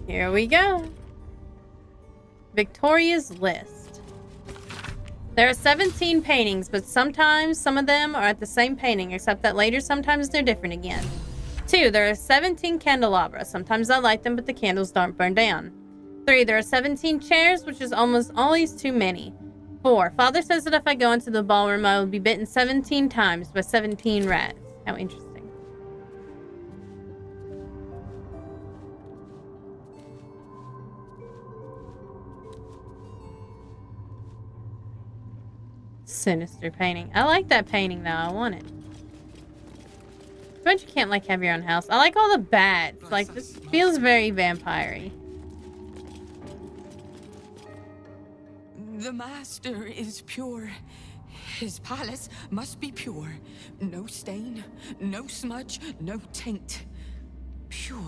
Here we go. Victoria's list. There are 17 paintings, but sometimes some of them are at the same painting, except that later sometimes they're different again. 2, there are 17 candelabra. Sometimes I light them, but the candles don't burn down. 3, there are 17 chairs, which is almost always too many. 4, Father says that if I go into the ballroom, I will be bitten 17 times by 17 rats. How interesting. Sinister painting. I like that painting though. I want it. But you can't like have your own house. I like all the bats. Like this feels very vampire-y. The master is pure. His palace must be pure. No stain, no smudge, no taint. Pure.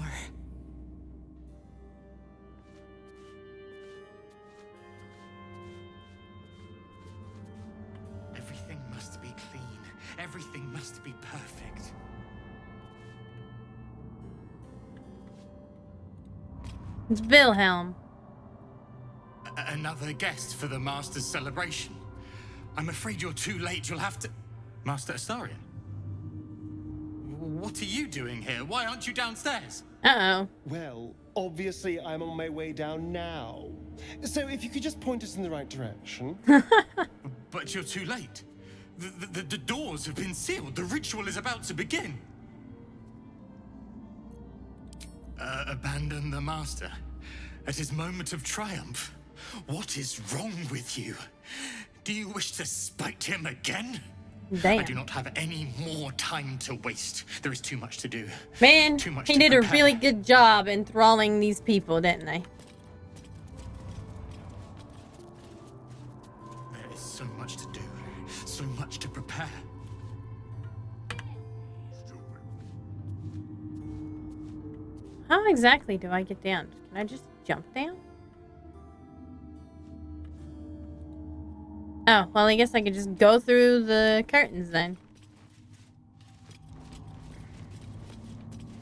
Everything must be clean. Everything must be perfect. It's Wilhelm. Another guest for the Master's celebration. I'm afraid you're too late. You'll have to... Master Astarion? What are you doing here? Why aren't you downstairs? Uh-oh. Well, obviously I'm on my way down now. So if you could just point us in the right direction. But you're too late. The doors have been sealed. The ritual is about to begin. Abandon the Master at his moment of triumph. What is wrong with you? Do you wish to spite him again? Damn. I do not have any more time to waste. There is too much to do. Man, too much he to did a prepare. really good job enthralling these people, didn't they? There is so much to do. So much to prepare. How exactly do I get down? Can I just jump down? Oh, well, I guess I could just go through the curtains then.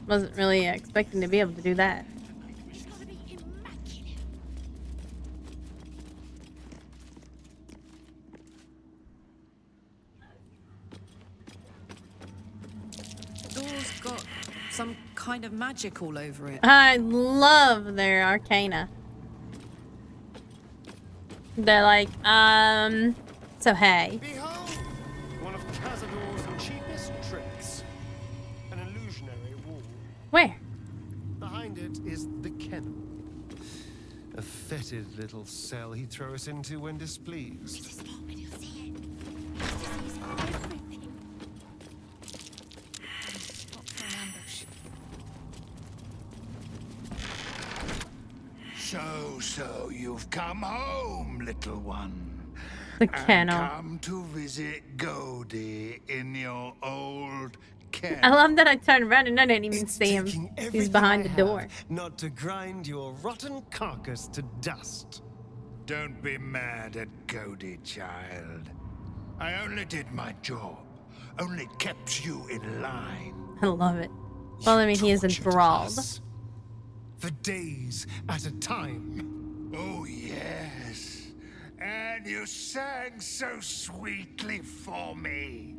Wasn't really expecting to be able to do that. Doors some kind of magic all over it. I love their arcana. They're like, so hey. Behold, one of Cazador's cheapest tricks. An illusionary wall. Where? Behind it is the kennel. A fetid little cell he'd throw us into when displeased. So you've come home, little one. The kennel. And come to visit Godie in your old kennel. I love that I turned around and I didn't even see him. He's behind the door. Not to grind your rotten carcass to dust. Don't be mad at Godie, child. I only did my job. Only kept you in line. I love it. Well, I mean, he is enthralled. For days at a time. Oh, yes. And you sang so sweetly for me.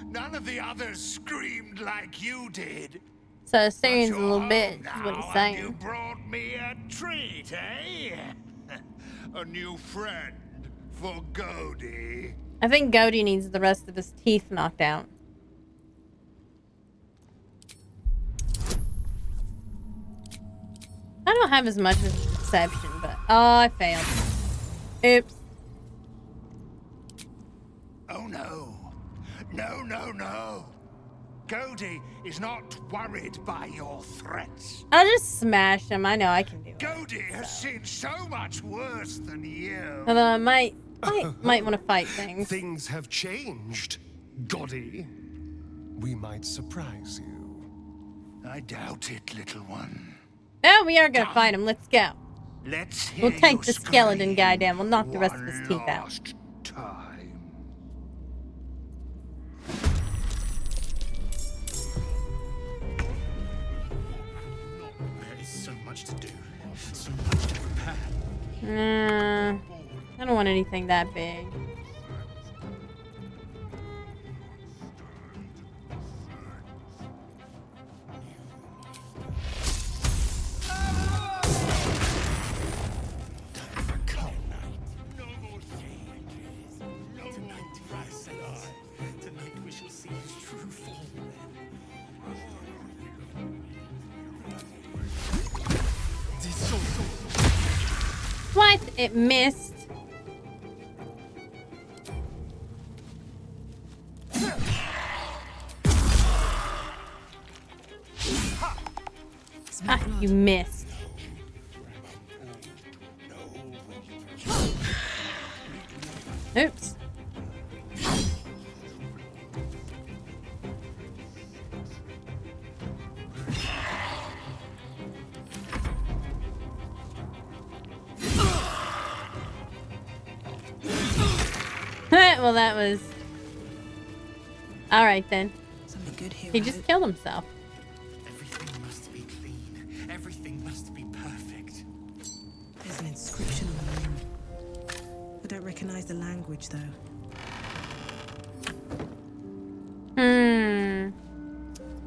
None of the others screamed like you did. So Syrian's a little bitch, is what he's You saying. brought me a treat, eh? A new friend for Godie. I think Godie needs the rest of his teeth knocked out. I don't have as much as perception, but oh, I failed. Oops. Oh no. No. Godie is not worried by your threats. I'll just smash him. I know I can do it. Godie has seen so much worse than you. Although I might want to fight things. Things have changed, Goddy. We might surprise you. I doubt it, little one. Oh, we are gonna fight him. Let's go. Let's hear We'll take you the skeleton guy down. We'll knock the rest of his teeth out. last time. There is so much to do, so much to prepare. I don't want anything that big. Tonight we shall see his true form. What? It missed. Ah, you missed. Oops. Well, that was... Alright then. Something good here. He just killed himself. Everything must be clean. Everything must be perfect. There's an inscription on the wall. I don't recognize the language, though.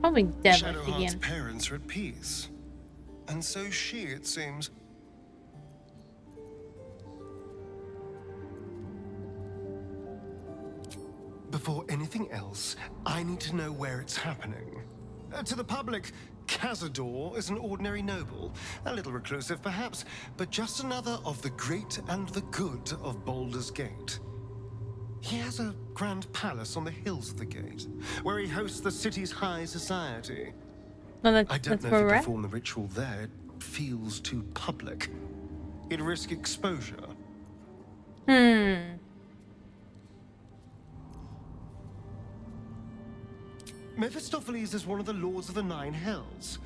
Probably devilish Shadowheart's again. parents are at peace. And so she, it seems. Before anything else, I need to know where it's happening. To the public, Cazador is an ordinary noble. A little reclusive, perhaps, but just another of the great and the good of Baldur's Gate. He has a grand palace on the hills of the gate, where he hosts the city's high society. Well, I don't that's know where if we're he'd at. perform the ritual there. It feels too public. He'd risk exposure. Mephistopheles is one of the lords of the Nine Hells.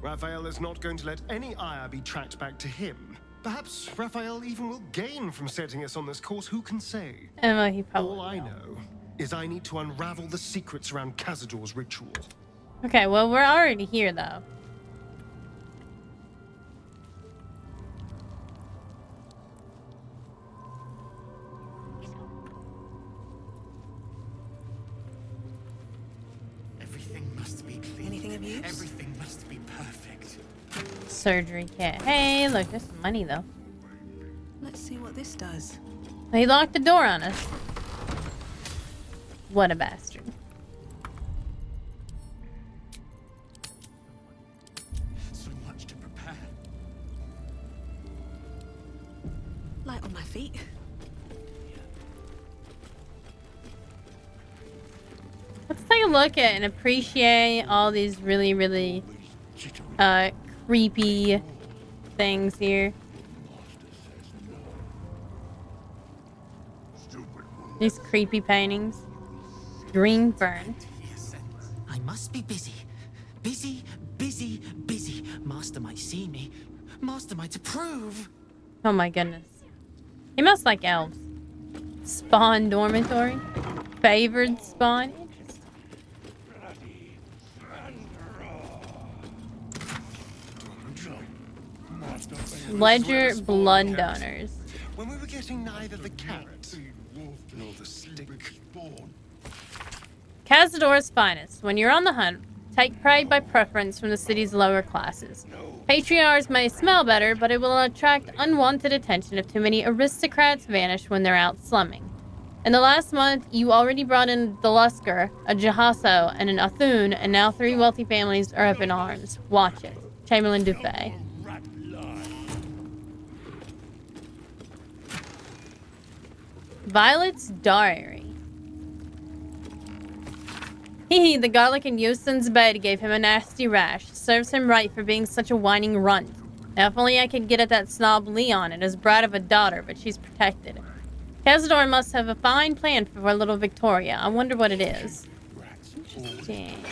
Raphael is not going to let any ire be tracked back to him. Perhaps Raphael even will gain from setting us on this course, who can say? Well, he probably All I know is I need to unravel the secrets around Cazador's ritual. Okay, well, we're already here, though. Everything must be clean. Anything of use? Surgery kit. Hey, look, there's some money though. Let's see what this does. He locked the door on us. What a bastard. So much to prepare. Light on my feet. Let's take a look at and appreciate all these really, really creepy things here. These creepy paintings. Green fern. I must be busy. Busy, busy, busy. Master might see me. Master might approve. Oh my goodness. He must like elves. Spawn dormitory. Favored spawn. Ledger blood donors. When we were getting neither the carrot nor the stick. Cazador's finest. When you're on the hunt, take prey by preference from the city's lower classes. Patriarchs may smell better, but it will attract unwanted attention if too many aristocrats vanish when they're out slumming. In the last month, you already brought in the Lusker, a Jahaso, and an Athun, and now 3 wealthy families are up in arms. Watch it. Chamberlain Dufay. Violet's diary. Hee, the garlic in Yosten's bed gave him a nasty rash. Serves him right for being such a whining runt. Now, if only I could get at that snob Leon and his brat of a daughter, but she's protected. Cazador must have a fine plan for little Victoria. I wonder what it is. Interesting.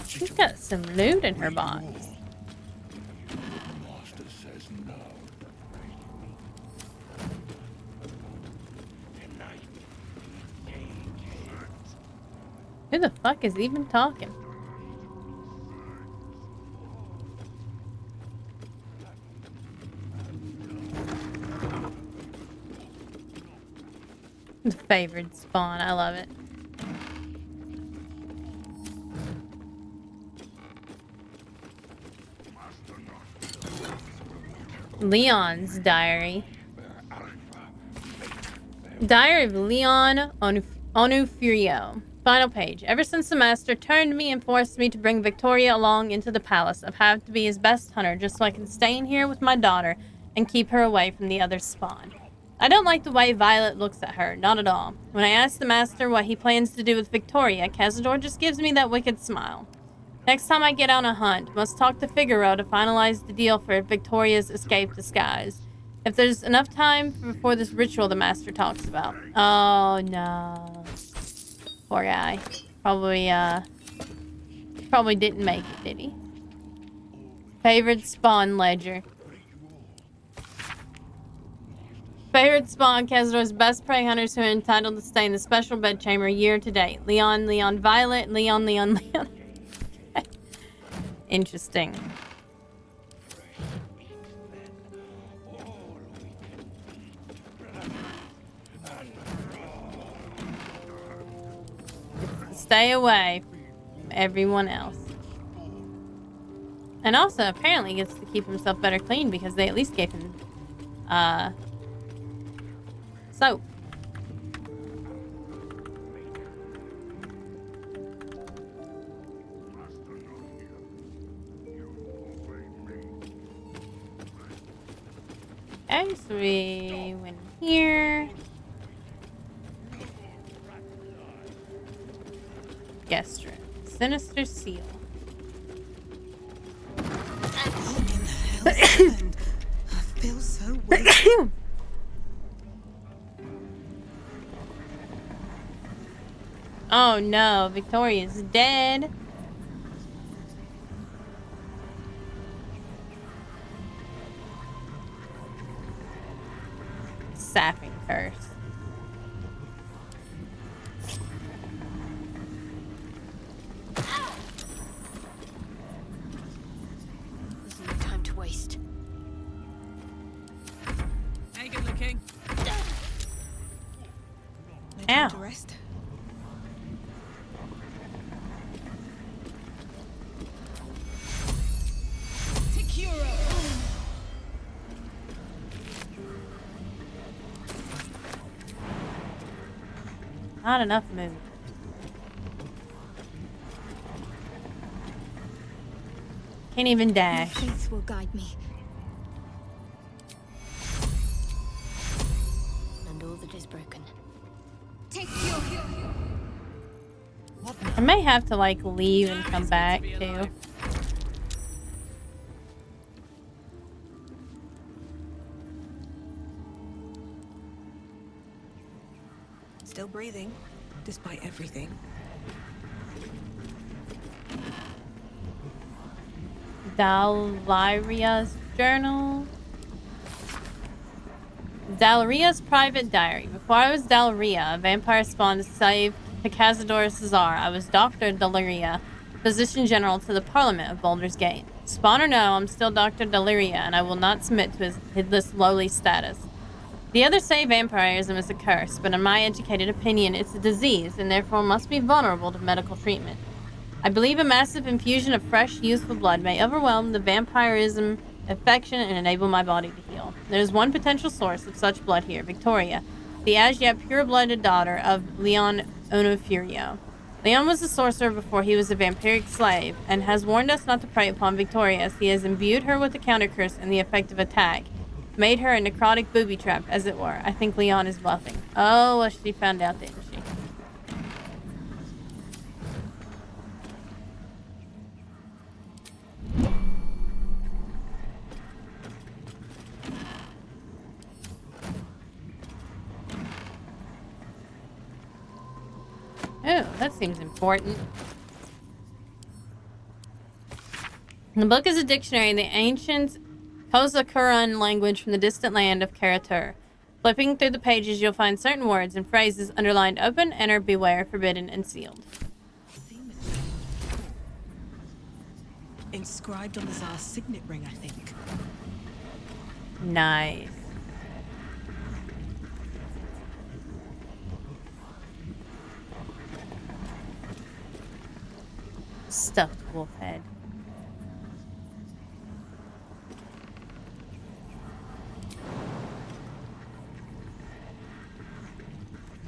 She's got some loot in her box. Who the fuck is even talking? The favored spawn. I love it. Leon's diary. Diary of Leon Onufrio. Final page. Ever since the master turned me and forced me to bring Victoria along into the palace, I've had to be his best hunter just so I can stay in here with my daughter and keep her away from the other spawn. I don't like the way Violet looks at her, not at all. When I ask the master what he plans to do with Victoria, Cazador just gives me that wicked smile. Next time I get on a hunt, must talk to Figaro to finalize the deal for Victoria's escape disguise. If there's enough time before this ritual the master talks about. Oh no. Poor guy. Probably didn't make it, did he? Favored spawn ledger. Favored spawn, Cazador's best prey hunters who are entitled to stay in the special bedchamber year to date. Leon, Leon, Violet, Leon, Leon, Leon. Interesting. Stay away from everyone else. And also, apparently, gets to keep himself better clean because they at least gave him soap. Okay, so we went here. Guest room. Sinister seal. What in the hell's happened? I feel so weak. Oh no, Victoria's dead. Sapping curse. There's no time to waste. Hey, good looking. No time to rest. Take you. Not enough move. Can't even My dash. faith will guide me. And all that is broken. Take your... I may have to like leave and come back too. Still breathing, despite everything. Dalaria's journal. Dalaria's private diary. Before I was Dalaria, a vampire spawned to save the Cazador Cesar. I was Dr. Dalaria, Physician General to the Parliament of Baldur's Gate. Spawn or no, I'm still Dr. Dalaria, and I will not submit to this lowly status. The others say vampirism is a curse, but in my educated opinion, it's a disease, and therefore must be vulnerable to medical treatment. I believe a massive infusion of fresh, youthful blood may overwhelm the vampirism infection and enable my body to heal. There is one potential source of such blood here, Victoria, the as yet pure-blooded daughter of Leon Onofurio. Leon was a sorcerer before he was a vampiric slave, and has warned us not to prey upon Victoria, as he has imbued her with the counter curse and the effective attack. Made her a necrotic booby trap, as it were. I think Leon is bluffing. Oh, well, she found out, didn't she? Oh, that seems important. The book is a dictionary in the ancient Kozakuran language from the distant land of Karatur. Flipping through the pages, you'll find certain words and phrases underlined: open, enter, beware, forbidden, and sealed. Inscribed on the Tsar's signet ring, I think. Nice. Stuffed wolf head.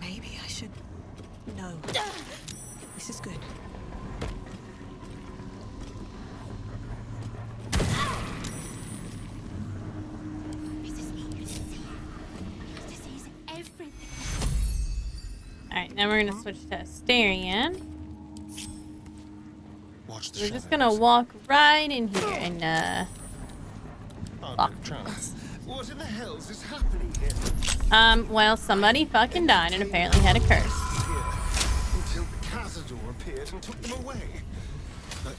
Maybe I should... No. This is good. Alright, now we're gonna switch to Asterion. Watch the We're just gonna walk right in here and lock. What in the hell's is happening here? Well, somebody fucking died and apparently had a curse. Until Cazador appeared and took them away. But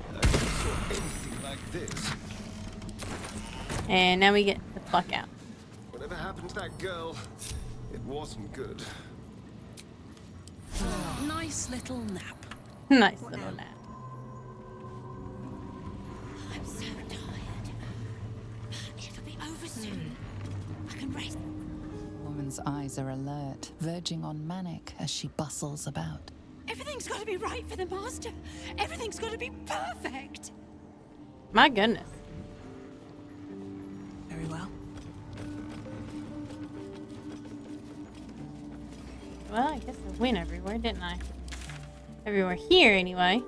I never saw anything like this. And now we get the fuck out. Whatever happened to that girl, it wasn't good. Nice little nap. Nice little nap. I'm so tired. It'll be over soon. I can rest. The woman's eyes are alert, verging on manic as she bustles about. Everything's got to be right for the master. Everything's got to be perfect. My goodness. Very well. Well, I guess I went everywhere, didn't I? Everywhere here, anyway.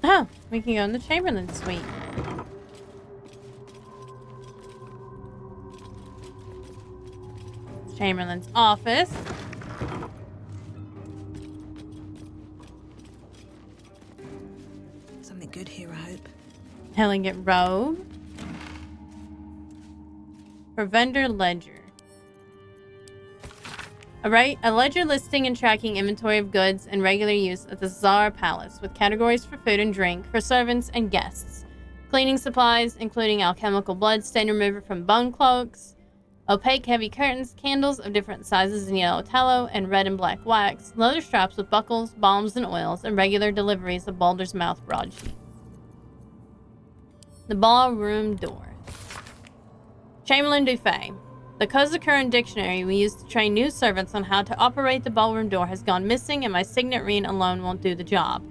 Oh, we can go in the Chamberlain suite. Chamberlain's office. Something good here, I hope. Elegant robe. For vendor ledger. A ledger listing and tracking inventory of goods in regular use at the Tsar Palace, with categories for food and drink, for servants and guests. Cleaning supplies, including alchemical blood stain remover from bone cloaks, opaque heavy curtains, candles of different sizes in yellow tallow and red and black wax, leather straps with buckles, balms, and oils, and regular deliveries of Baldur's Mouth broadsheets. The ballroom door. Chamberlain Dufay. The Kozakuran dictionary we use to train new servants on how to operate the ballroom door has gone missing, and my signet ring alone won't do the job.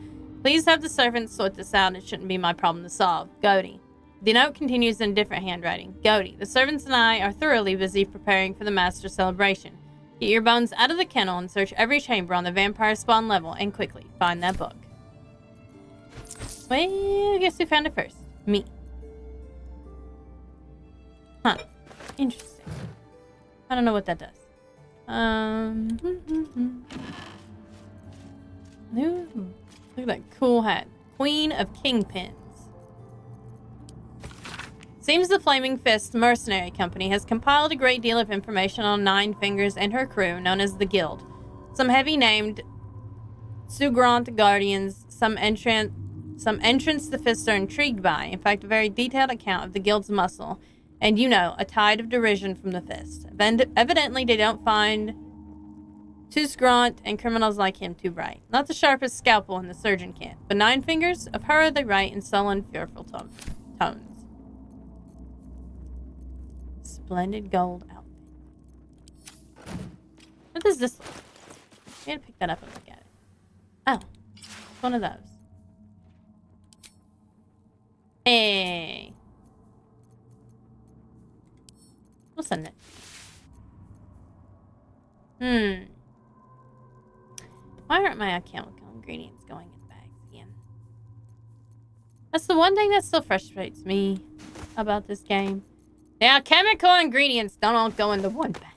Please have the servants sort this out. It shouldn't be my problem to solve. Goaty. The note continues in different handwriting. Goaty. The servants and I are thoroughly busy preparing for the master celebration. Get your bones out of the kennel and search every chamber on the vampire spawn level, and quickly find that book. Well, I guess who found it first? Me. Huh. Interesting. I don't know what that does. Ooh, look at that cool hat. Queen of Kingpins. Seems the Flaming Fist Mercenary Company has compiled a great deal of information on Nine Fingers and her crew, known as the Guild. Some heavy named Sugrant Guardians, some entrants the Fists are intrigued by. In fact, a very detailed account of the Guild's muscle. And you know, a tide of derision from the Fist. Evidently, they don't find Sugrant and criminals like him too bright. Not the sharpest scalpel in the surgeon camp, but Nine Fingers, of her they write in sullen, fearful tones. Splendid gold outfit. What does this look like? I gotta pick that up and look at it. Oh, it's one of those. Hey. We'll send it. Why aren't my alchemical ingredients going in bags again? That's the one thing that still frustrates me about this game. The alchemical ingredients don't all go into one bag.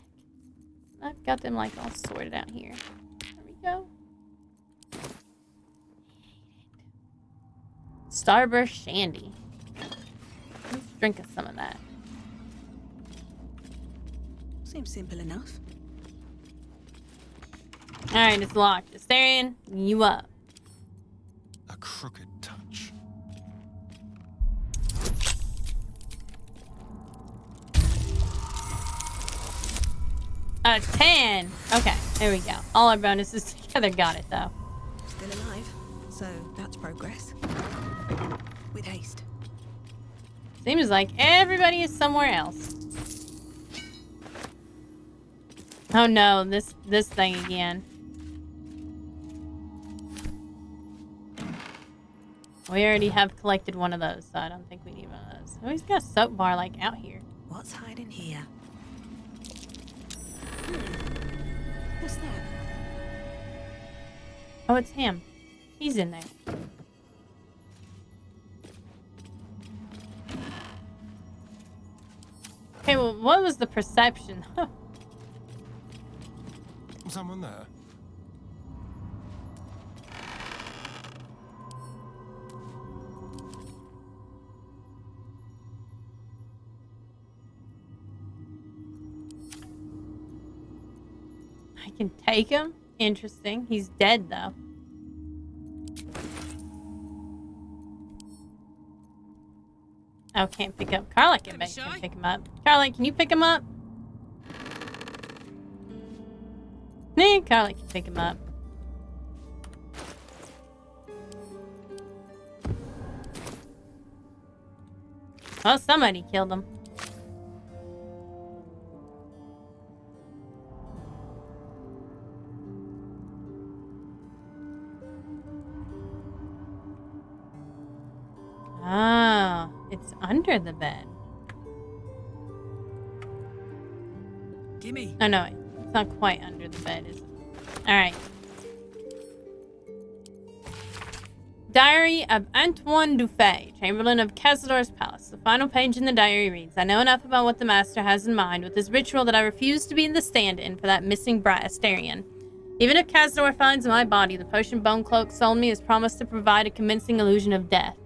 I've got them like all sorted out here. There we go. Starburst Shandy. Let's drink us some of that. Seems simple enough. Alright, it's locked. Astarion, you up. A crooked touch. A 10. Okay, there we go. All our bonuses together got it, though. Still alive, so that's progress. With haste. Seems like everybody is somewhere else. Oh no, this thing again. We already have collected one of those, so I don't think we need one of those. Oh, he's got a soap bar like out here. What's hiding here? What's that? Oh, it's him. He's in there. Okay, well, what was the perception? Someone there? I can take him? Interesting. He's dead, though. Oh, can't pick up. Carla can pick him up. Carla, can you pick him up? Nah, Carla can pick him up. Well, somebody killed him. Oh, it's under the bed. Gimme. Oh, no, it's not quite under the bed, is it? Alright. Diary of Antoine Dufay, Chamberlain of Cazador's Palace. The final page in the diary reads, I know enough about what the Master has in mind with his ritual that I refuse to be the stand-in for that missing brat Astarion. Even if Cazador finds my body, the potion Bone Cloak sold me is promised to provide a convincing illusion of death,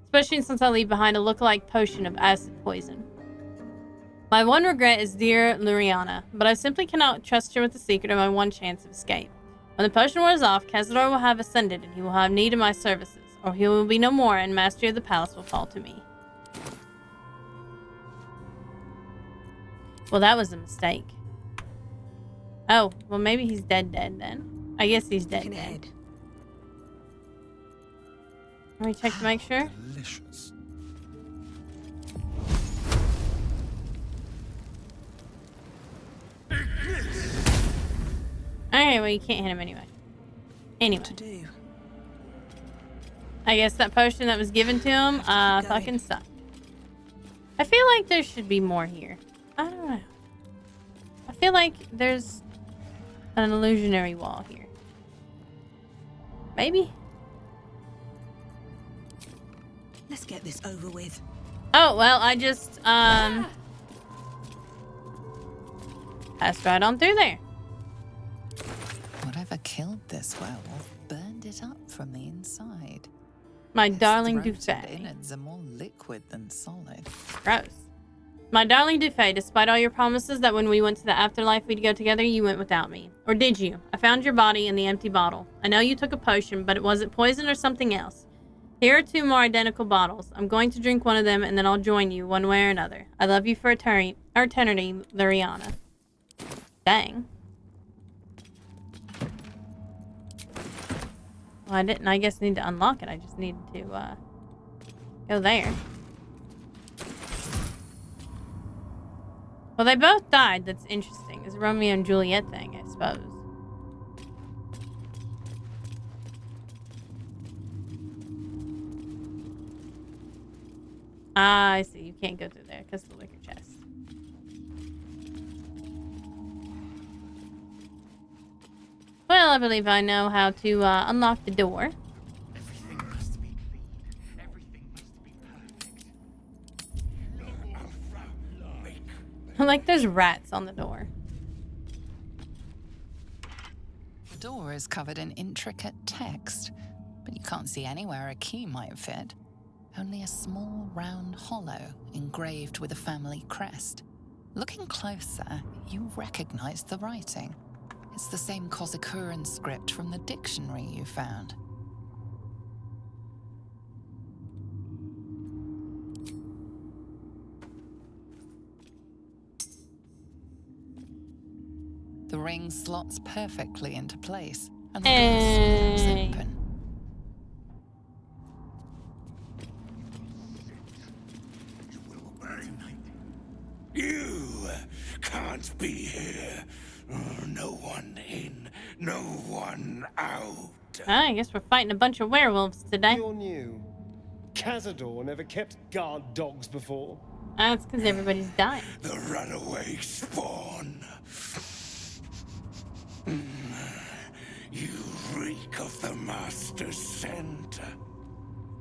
especially since I leave behind a lookalike potion of acid poison. My one regret is dear Luriana, but I simply cannot trust her with the secret of my one chance of escape. When the potion wears off, Cazador will have ascended and he will have need of my services, or he will be no more and mastery of the palace will fall to me. Well, that was a mistake. Oh, well maybe he's dead then. I guess he's dead. Let me check to make sure. Okay, well, you can't hit him anyway. Anyway. What to do? I guess that potion that was given to him, fucking sucked. I feel like there should be more here. I don't know. I feel like there's an illusionary wall here. Maybe? Let's get this over with. Oh, well, I just, passed right on through there. Whatever killed this werewolf burned it up from the inside. My His darling throated Dufay. innards are more liquid than solid. Gross. My darling Dufay, despite all your promises that when we went to the afterlife we'd go together, you went without me. Or did you? I found your body in the empty bottle. I know you took a potion, but was it poison or something else? Here are 2 more identical bottles. I'm going to drink one of them, and then I'll join you one way or another. I love you for eternity, Liriana. Dang. Well, I didn't. I guess I need to unlock it. I just needed to, go there. Well, they both died. That's interesting. It's a Romeo and Juliet thing, I suppose. Ah, I see. You can't go through there because of the wicker chest. Well, I believe I know how to unlock the door. Everything must be clean. Everything must be perfect. Like there's rats on the door. The door is covered in intricate text, but you can't see anywhere a key might fit. Only a small round hollow engraved with a family crest. Looking closer, you recognize the writing. It's the same Kozakuran script from the dictionary you found. The ring slots perfectly into place, and the door swings open. You can't be here. No one in, no one out. I guess we're fighting a bunch of werewolves today. You're new. Cazador never kept guard dogs before. That's because everybody's dying. The runaway spawn. You reek of the Master's scent.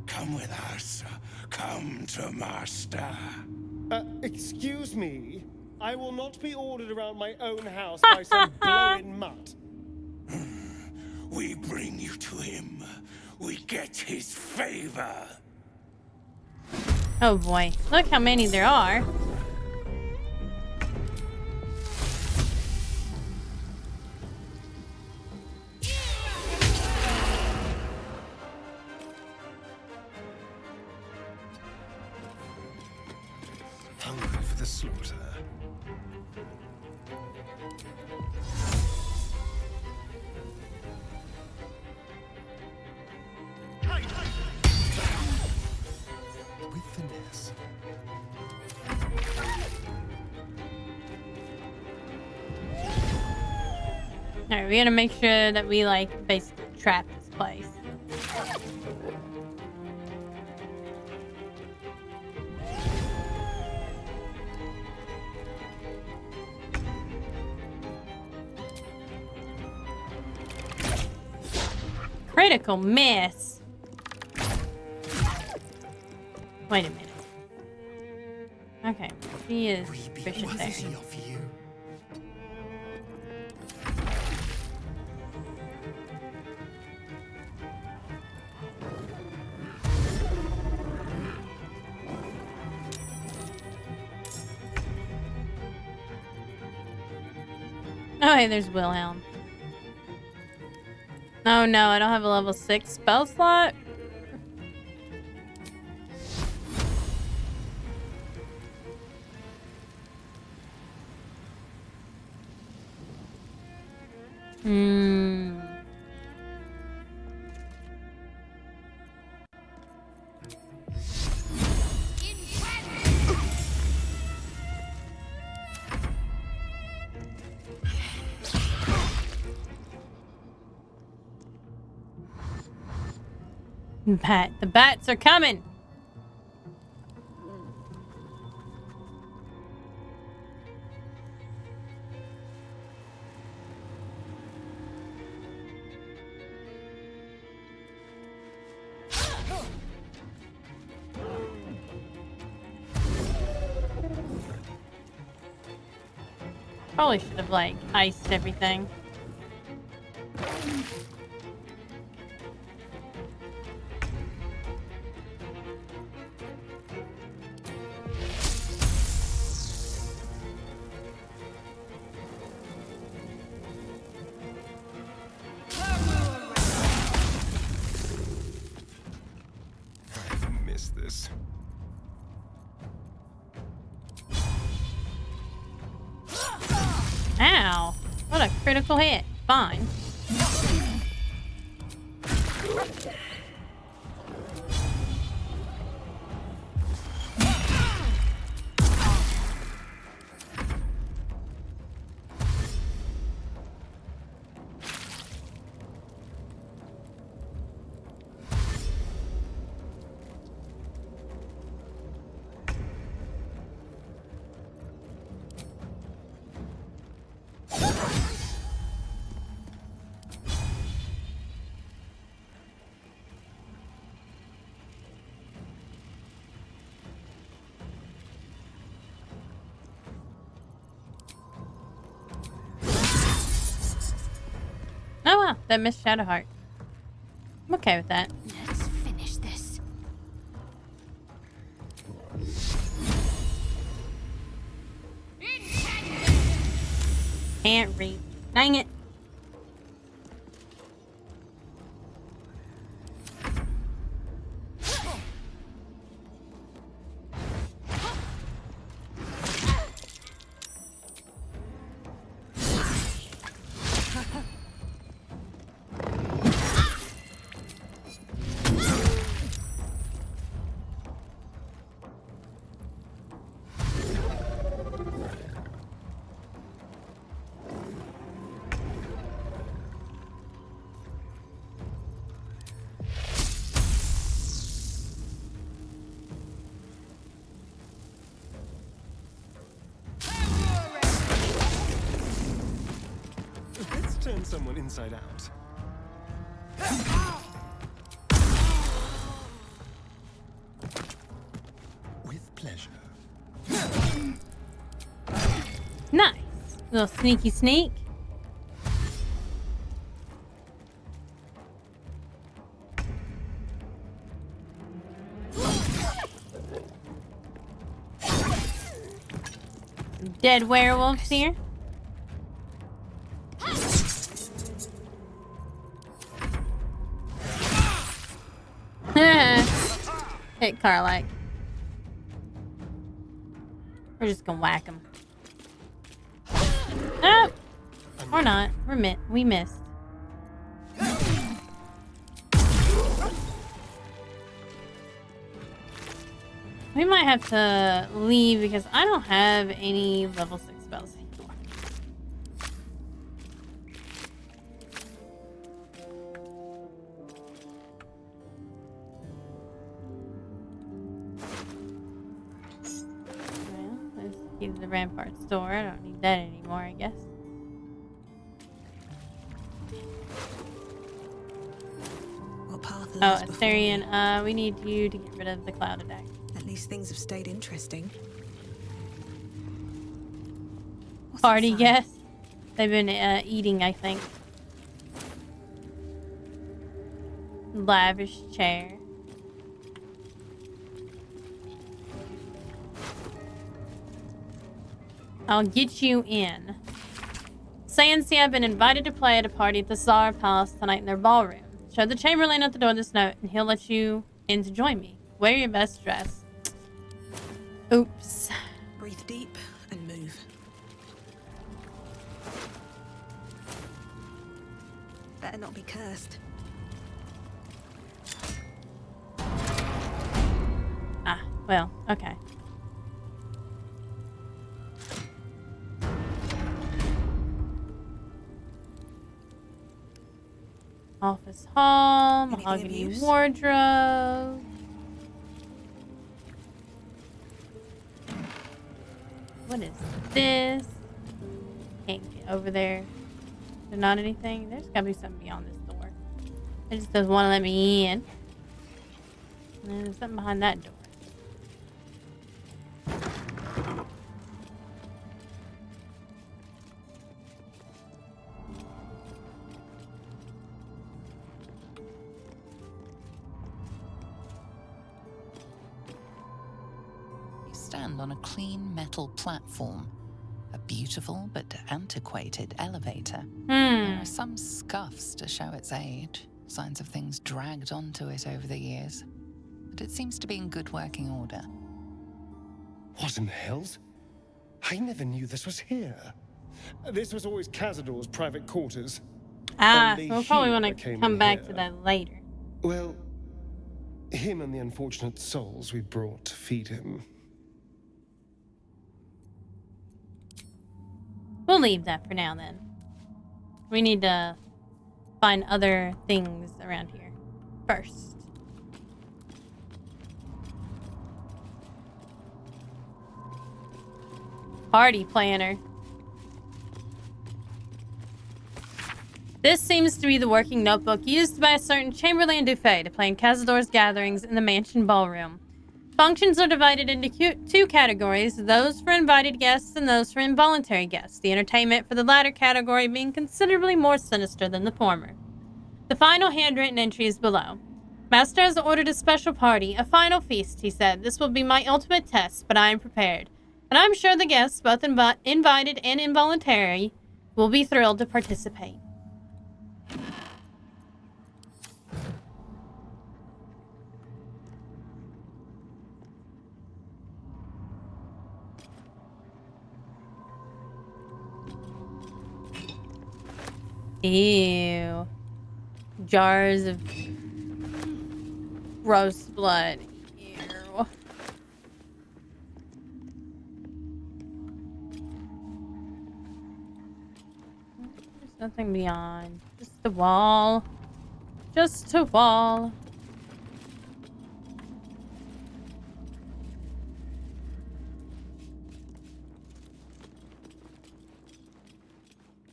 Come with us. Come to Master. Excuse me. I will not be ordered around my own house by some blowing mutt. We bring you to him. We get his favor. Oh boy. Look how many there are. Hungry for the slaughter. With finesse. Alright, we gotta make sure that we, like, basically trap this place. Critical miss. Wait a minute. Okay, she is proficient there. Oh, hey, there's Wilhelm. Oh no, I don't have a level 6 spell slot. The bats are coming. Probably should have, like, iced everything. I've missed this. Ow! What a critical hit. Fine. Oh wow, that missed Shadowheart. I'm okay with that. Let's finish this. Can't read. Dang it. Let's turn someone inside out. With pleasure. Nice. Little sneaky sneak. Dead werewolves here. Hit Carlac. We're just gonna whack him. Oh! Or not. We missed. We might have to leave because I don't have any level 6 spells anymore. Well, let's give the Ramparts door. I don't need that anymore, I guess. What path Oh, lies before me? Asterion, we need you to get rid of the cloud attack. At least things have stayed interesting. Party guests. They've been eating, I think. Lavish chair. I'll get you in. Sayansi, I've been invited to play at a party at the Tsar Palace tonight in their ballroom. Show the Chamberlain at the door this note, and he'll let you in to join me. Wear your best dress. Oops. Breathe deep and move. Better not be cursed. Ah, well, okay. Office hall, mahogany wardrobe. What is this? Can't get over there. There's not anything. There's gotta be something beyond this door. It just doesn't want to let me in. And there's something behind that door. Stand on a clean metal platform. A beautiful but antiquated elevator. There are some scuffs to show its age, signs of things dragged onto it over the years. But it seems to be in good working order. What in the hells? I never knew this was here. This was always Cazador's private quarters. We'll probably want to come back to that later. Well, him and the unfortunate souls we brought to feed him. We'll leave that for now then. We need to find other things around here first. Party planner. This seems to be the working notebook used by a certain Chamberlain Dufay to plan Cazador's gatherings in the mansion ballroom. Functions are divided into two categories, those for invited guests and those for involuntary guests, the entertainment for the latter category being considerably more sinister than the former. The final handwritten entry is below. Master has ordered a special party, a final feast, he said. This will be my ultimate test, but I am prepared. And I'm sure the guests, both invited and involuntary, will be thrilled to participate. Ew. Jars of roast blood. Ew. There's nothing beyond. Just a wall. Just a wall.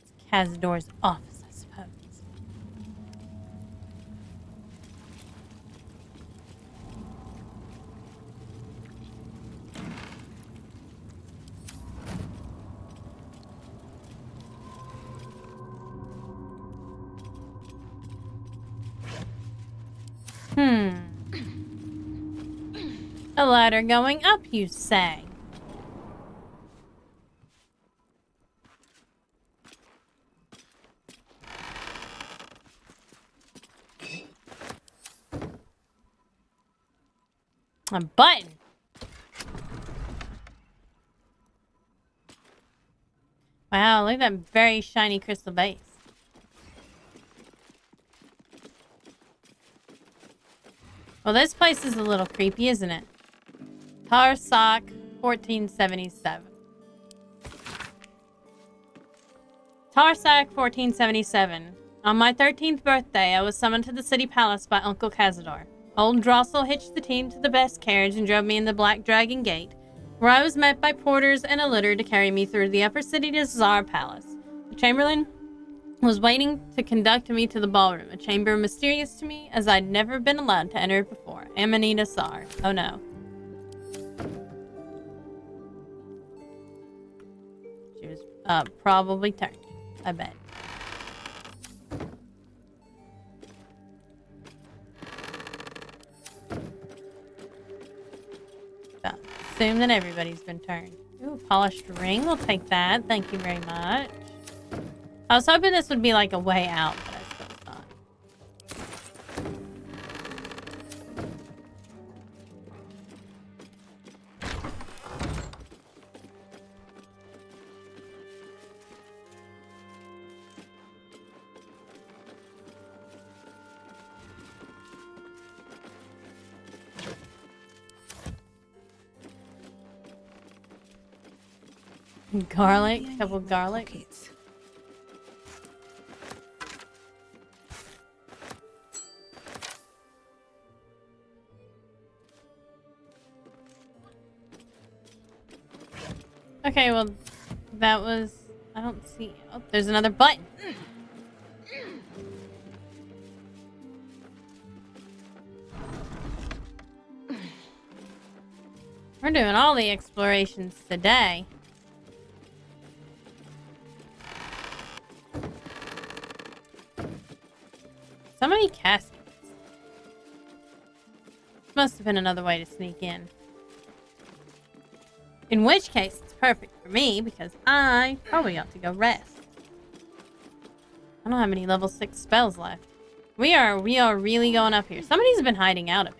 It's Cazador's office. A ladder going up, you say? A button. Wow, look at that very shiny crystal base. Well, this place is a little creepy, isn't it? Tarsak, 1477. Tarsak, 1477. On my 13th birthday, I was summoned to the city palace by Uncle Cazador. Old Drossel hitched the team to the best carriage and drove me in the Black Dragon Gate, where I was met by porters and a litter to carry me through the upper city to Czar Palace. The Chamberlain was waiting to conduct me to the ballroom, a chamber mysterious to me as I'd never been allowed to enter it before. Amanita Tsar. Oh no. She was probably turned, I bet. Assume that everybody's been turned. Ooh, polished ring. We'll take that. Thank you very much. I was hoping this would be like a way out, but I suppose not. Garlic, couple garlic. Okay, well, that was... I don't see... Oh, there's another button. We're doing all the explorations today. So many caskets. Must have been another way to sneak in. In which case, it's perfect for me because I probably ought to go rest. I don't have any level 6 spells left. We are really going up here. Somebody's been hiding out up here.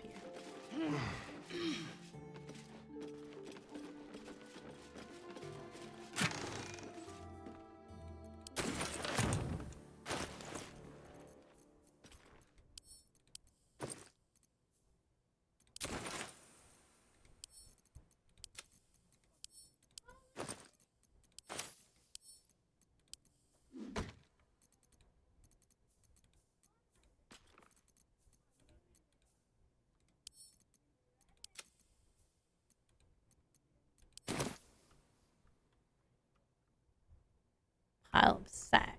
Pile of sacks.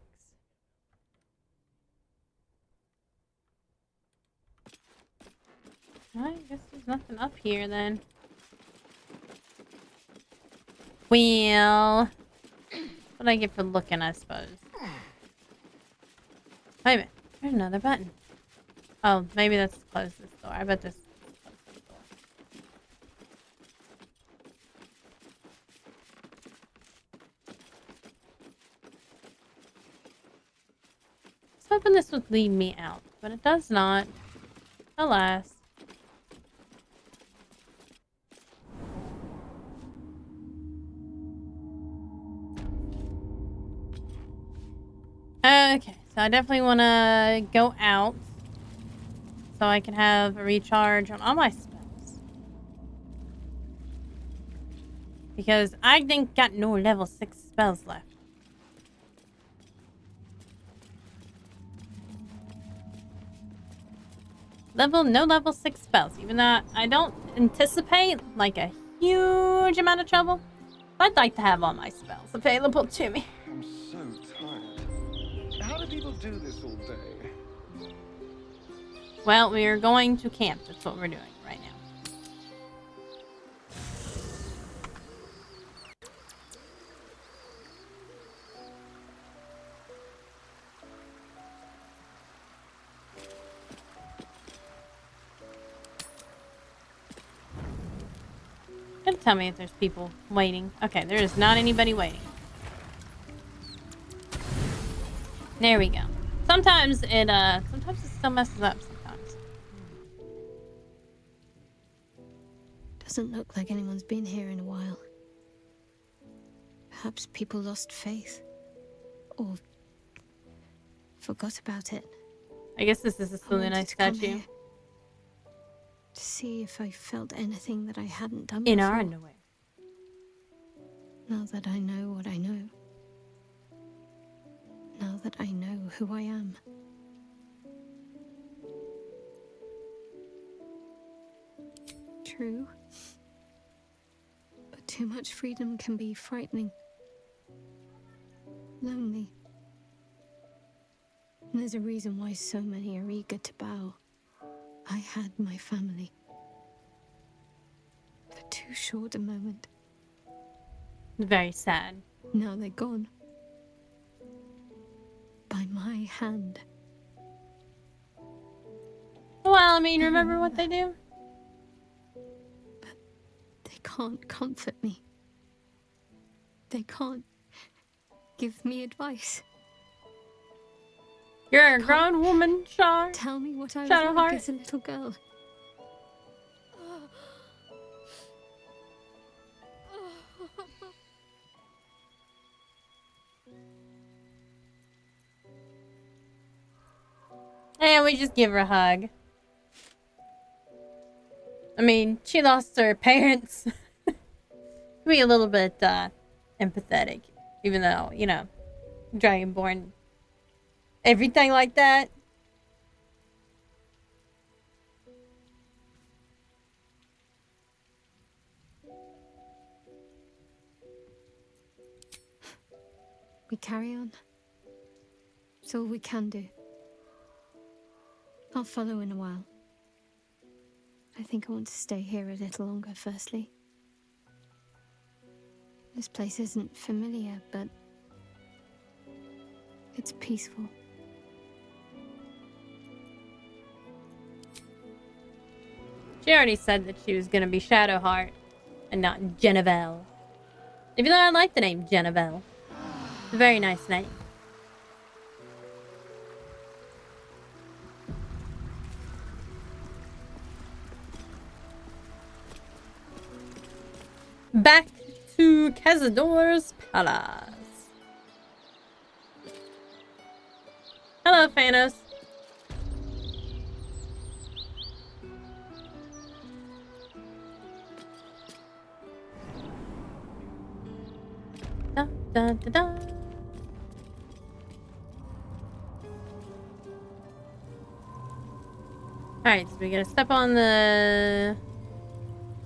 Well, I guess there's nothing up here then. Well, what do I get for looking, I suppose? Wait a minute. There's another button. Oh, maybe that's to close this door. I bet this closes this door. I was hoping this would lead me out, but it does not. Alas. Okay, so I definitely want to go out so I can have a recharge on all my spells. Because I ain't got no level 6 spells left. No level 6 spells, even though I don't anticipate like a huge amount of trouble. I'd like to have all my spells available to me. I'm so tired. How do people do this all day? Well, we are going to camp. That's what we're doing right now. Gonna tell me if there's people waiting. Okay, there is not anybody waiting. There we go. Sometimes it still messes up sometimes. Doesn't look like anyone's been here in a while. Perhaps people lost faith. Or forgot about it. I guess this is a really nice statue. To see if I felt anything that I hadn't done In before. our underwear. Now that I know what I know. Now that I know who I am. True. But too much freedom can be frightening. Lonely. And there's a reason why so many are eager to bow. I had my family. For too short a moment. Very sad. Now they're gone. By my hand. Well, I mean, remember what they do? But they can't comfort me. They can't give me advice. You're a grown woman, Char. Tell me what I was Shadowheart. like as a little girl. And we just give her a hug. I mean, she lost her parents. Be a little bit empathetic, even though, you know, Dragonborn, everything like that. We carry on. It's all we can do. I'll follow in a while. I think I want to stay here a little longer, firstly. This place isn't familiar, but it's peaceful. She already said that she was going to be Shadowheart and not Genevieve. Even though I like the name Genevieve. It's a very nice name. Back to Cazador's palace. Hello, Phanos. Da, da, da, da. Alright, so we gotta step on the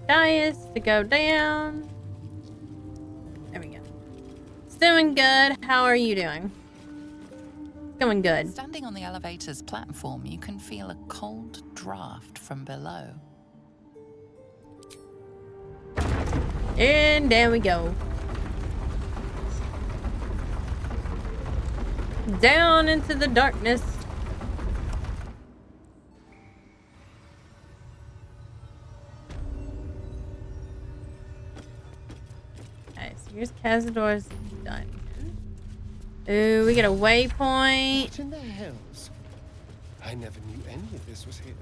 dais to go down. There we go. It's doing good. How are you doing? Going good. Standing on the elevator's platform, you can feel a cold draft from below. And down we go. Down into the darkness. Okay, so here's Cazador's dungeon. Ooh, we get a waypoint. What in the hells? I never knew any of this was here.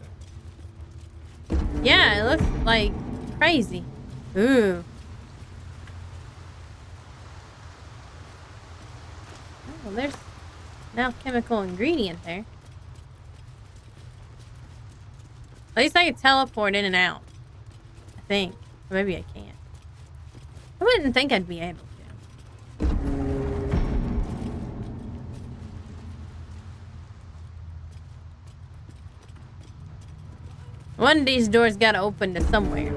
Yeah, it looks like crazy. Ooh. Oh, there's an alchemical ingredient there. At least I can teleport in and out. I think. Or maybe I can't. I wouldn't think I'd be able to. One of these doors gotta open to somewhere.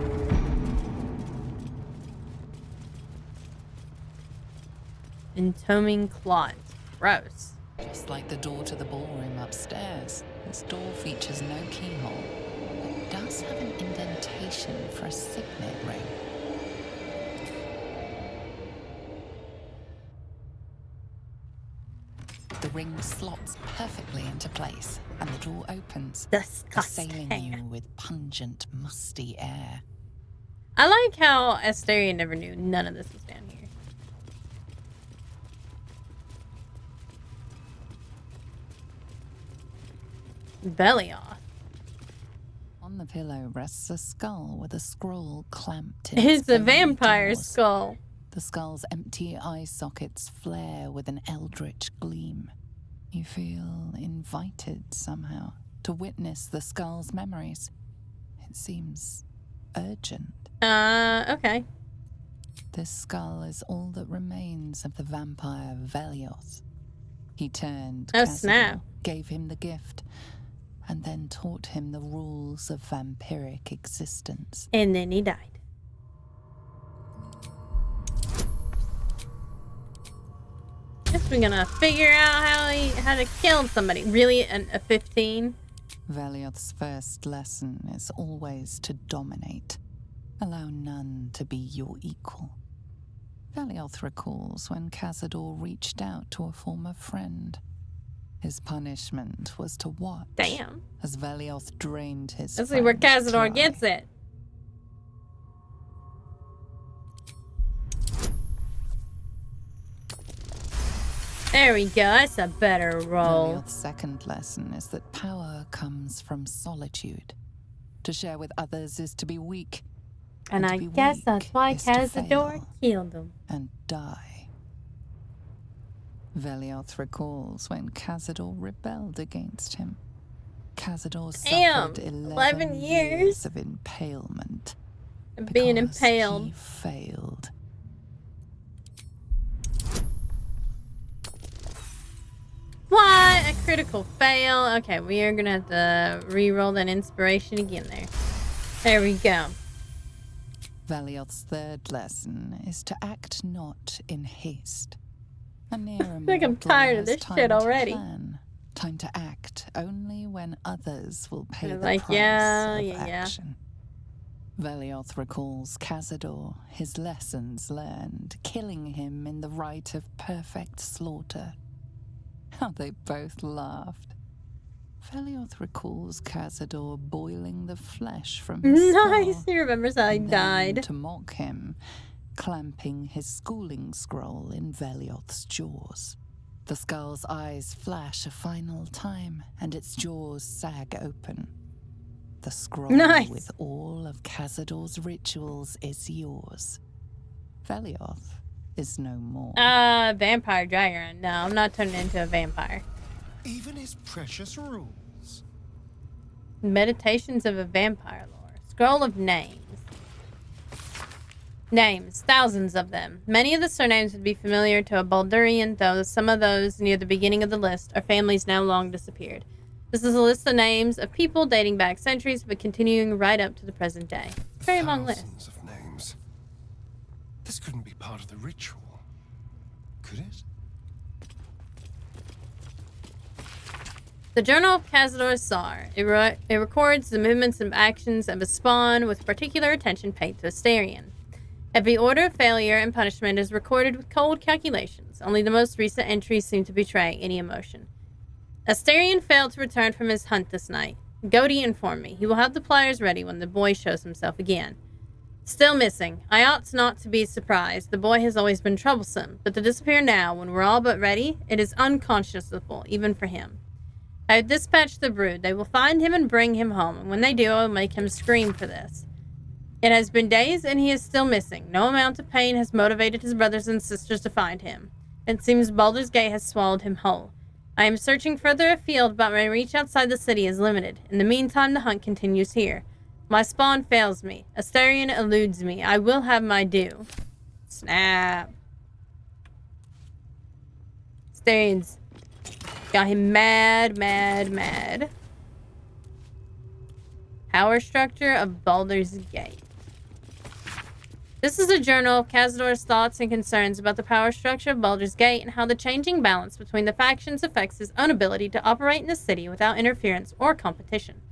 Entombing clods. Gross. Just like the door to the ballroom upstairs, this door features no keyhole, but does have an indentation for a signet ring. The ring slots perfectly into place, and the door opens, assailing you with pungent, musty air. I like how Asteria never knew none of this was down here. Belioth. On the pillow rests a skull with a scroll clamped in It's a bony vampire jaws. skull. The skull's empty eye sockets flare with an eldritch gleam. You feel invited somehow to witness the skull's memories. It seems urgent. Okay. This skull is all that remains of the vampire Velioth. He turned Oh, Cazador, snap. gave him the gift, and then taught him the rules of vampiric existence. And then he died. Guess we're gonna figure out how to kill somebody. Really, a 15? Velioth's first lesson is always to dominate. Allow none to be your equal. Velioth recalls when Cazador reached out to a former friend. His punishment was to watch as Velioth drained his Let's see where friend's Cazador dry. gets it. There we go. That's a better roll. Velioth's second lesson is that power comes from solitude. To share with others is to be weak. And to I be guess weak that's why is to Cazador fail killed him. and die. Velioth recalls when Cazador rebelled against him. Cazador Damn, suffered 11 years of impalement. Being because impaled. He failed. What? A critical fail? Okay, we are gonna have to re-roll that inspiration again there. There we go. Velioth's third lesson is to act not in haste. A near I think I'm tired of this shit already. Time to act only when others will pay the Like, price of yeah. action. Velioth recalls Cazador, his lessons learned, killing him in the rite of perfect slaughter. How they both laughed. Velioth recalls Cazador boiling the flesh from his Nice, skull, he remembers how he then, died. to mock him, clamping his schooling scroll in Velioth's jaws. The skull's eyes flash a final time, and its jaws sag open. The scroll with all of Cazador's rituals is yours. Velioth is no more. Vampire dragon. No, I'm not turning into a vampire. Even his precious rules. Meditations of a Vampire Lore. Scroll of Names. Names. Thousands of them. Many of the surnames would be familiar to a Baldurian, though some of those near the beginning of the list are families now long disappeared. This is a list of names of people dating back centuries, but continuing right up to the present day. It's a very long list. Thousands of names. This couldn't be part of the ritual, could it? The Journal of Cazador Sar. It records the movements and actions of a spawn with particular attention paid to Astarion. Every order of failure and punishment is recorded with cold calculations. Only the most recent entries seem to betray any emotion. Astarion failed to return from his hunt this night. Godi informed me he will have the pliers ready when the boy shows himself again. Still missing. I ought not to be surprised. The boy has always been troublesome, but to disappear now, when we're all but ready, it is unconscionable, even for him. I have dispatched the brood. They will find him and bring him home, and when they do, I will make him scream for this. It has been days, and he is still missing. No amount of pain has motivated his brothers and sisters to find him. It seems Baldur's Gate has swallowed him whole. I am searching further afield, but my reach outside the city is limited. In the meantime, the hunt continues here. My spawn fails me. Astarion eludes me. I will have my due. Snap. Astarion's got him mad. Power structure of Baldur's Gate. This is a journal of Cazador's thoughts and concerns about the power structure of Baldur's Gate and how the changing balance between the factions affects his own ability to operate in the city without interference or competition.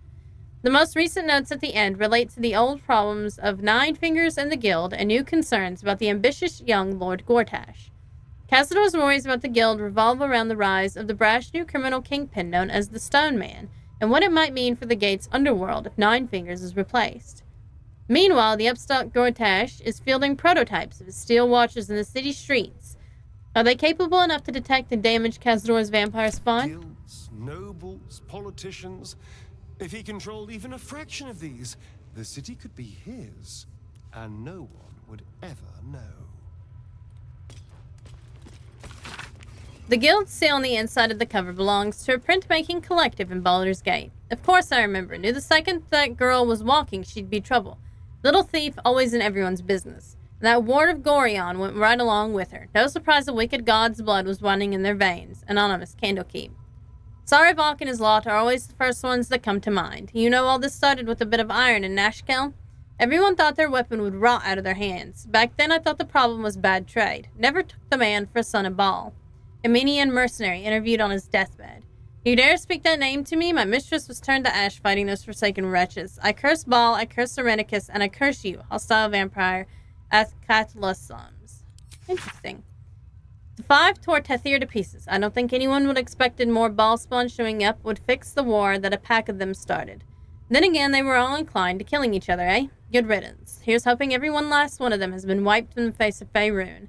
The most recent notes at the end relate to the old problems of Nine Fingers and the Guild and new concerns about the ambitious young Lord Gortash. Cazador's worries about the Guild revolve around the rise of the brash new criminal kingpin known as the Stone Man and what it might mean for the Gate's underworld if Nine Fingers is replaced. Meanwhile, the upstart Gortash is fielding prototypes of his steel watches in the city streets. Are they capable enough to detect and damage Cazador's vampire spawn? Guilds, nobles, politicians. If he controlled even a fraction of these, the city could be his, and no one would ever know. The Guild's seal on the inside of the cover belongs to a printmaking collective in Baldur's Gate. Of course I remember. Knew the second that girl was walking, she'd be trouble. Little thief, always in everyone's business. And that ward of Gorion went right along with her. No surprise the wicked god's blood was running in their veins. Anonymous Candlekeep. Sarivok and his lot are always the first ones that come to mind. You know all this started with a bit of iron in Nashkel? Everyone thought their weapon would rot out of their hands. Back then I thought the problem was bad trade. Never took the man for a son of Baal. A Menian mercenary interviewed on his deathbed. You dare speak that name to me? My mistress was turned to ash fighting those forsaken wretches. I curse Baal, I curse Serenicus, and I curse you, hostile vampire, Athkatlasums. Interesting. The five tore Tethir to pieces. I don't think anyone would have expected more Baal spawn showing up would fix the war that a pack of them started. Then again, they were all inclined to killing each other, eh? Good riddance. Here's hoping every one last one of them has been wiped from the face of Faerun.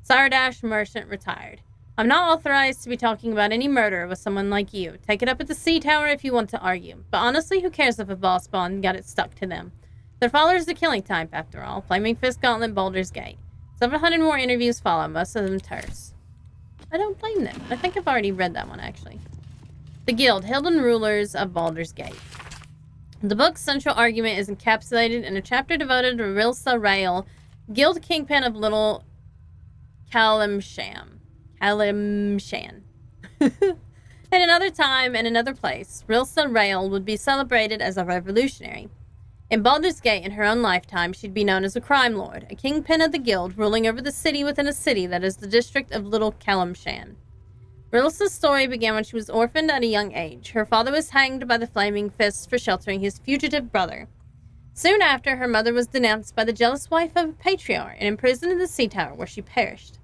Sardash, merchant, retired. I'm not authorized to be talking about any murder with someone like you. Take it up at the Sea Tower if you want to argue. But honestly, who cares if a Baal spawn got it stuck to them? Their followers the killing type, after all. Flaming Fist Gauntlet, Baldur's Gate. 700 more interviews follow, most of them terse. I don't blame them. I think I've already read that one, actually. The Guild, Hilden Rulers of Baldur's Gate. The book's central argument is encapsulated in a chapter devoted to Rilsa Rael, Guild Kingpin of Little Kalimshan. At another time and another place, Rilsa Rael would be celebrated as a revolutionary. In Baldur's Gate, in her own lifetime, she'd be known as a crime lord, a kingpin of the guild, ruling over the city within a city that is the district of Little Kalimshan. Rilsa's story began when she was orphaned at a young age. Her father was hanged by the Flaming Fists for sheltering his fugitive brother. Soon after, her mother was denounced by the jealous wife of a patriarch and imprisoned in the Sea Tower, where she perished.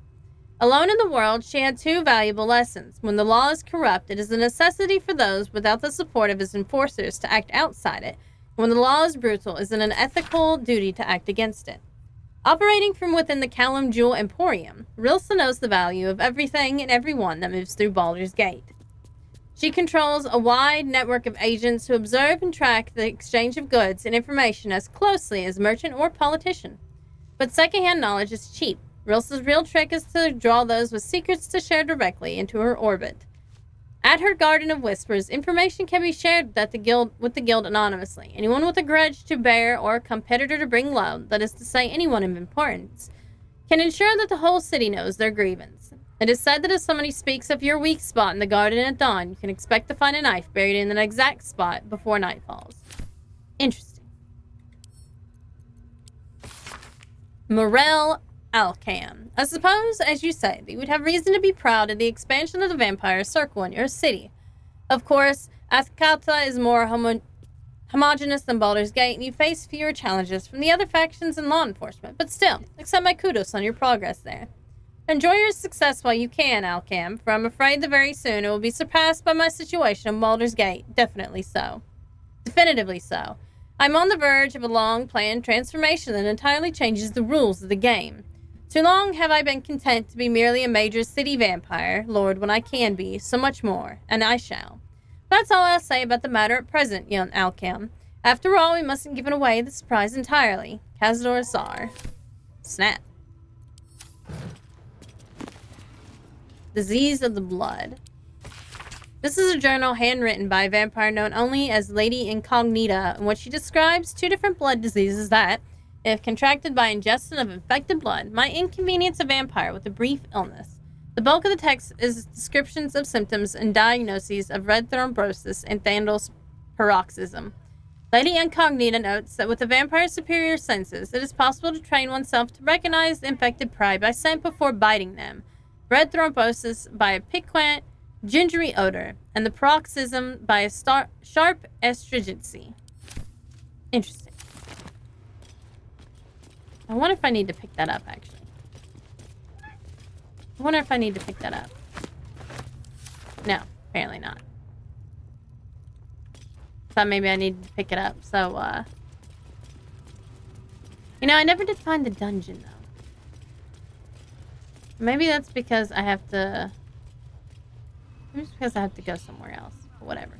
Alone in the world, she had two valuable lessons. When the law is corrupt, it is a necessity for those without the support of its enforcers to act outside it. When the law is brutal, it is an ethical duty to act against it. Operating from within the Callum Jewel Emporium, Rilsa knows the value of everything and everyone that moves through Baldur's Gate. She controls a wide network of agents who observe and track the exchange of goods and information as closely as merchant or politician. But secondhand knowledge is cheap. Rilsa's real trick is to draw those with secrets to share directly into her orbit. At her Garden of Whispers, information can be shared with the guild anonymously. Anyone with a grudge to bear or a competitor to bring low, that is to say anyone of importance, can ensure that the whole city knows their grievance. It is said that if somebody speaks of your weak spot in the garden at dawn, you can expect to find a knife buried in an exact spot before night falls. Interesting. Morel Alcam. I suppose, as you say, that you would have reason to be proud of the expansion of the vampire circle in your city. Of course, Athkata is more homogeneous than Baldur's Gate, and you face fewer challenges from the other factions and law enforcement, but still, accept my kudos on your progress there. Enjoy your success while you can, Alcam, for I'm afraid that very soon it will be surpassed by my situation in Baldur's Gate. Definitely so. Definitively so. I'm on the verge of a long-planned transformation that entirely changes the rules of the game. Too long have I been content to be merely a major city vampire, lord, when I can be so much more, and I shall. That's all I'll say about the matter at present, young Alcam. After all, we mustn't give away the surprise entirely. Cazador Czar. Snap. Disease of the Blood. This is a journal handwritten by a vampire known only as Lady Incognita, in which she describes two different blood diseases that, if contracted by ingestion of infected blood, might inconvenience a vampire with a brief illness. The bulk of the text is descriptions of symptoms and diagnoses of red thrombosis and Thandal's paroxysm. Lady Incognita notes that with a vampire's superior senses, it is possible to train oneself to recognize the infected prey by scent before biting them, red thrombosis by a piquant, gingery odor, and the paroxysm by a sharp astringency. Interesting. I wonder if I need to pick that up, actually. I wonder if I need to pick that up. No, apparently not. Thought maybe I needed to pick it up, so, You know, I never did find the dungeon, though. Maybe that's because I have to... Maybe it's because I have to go somewhere else. But whatever.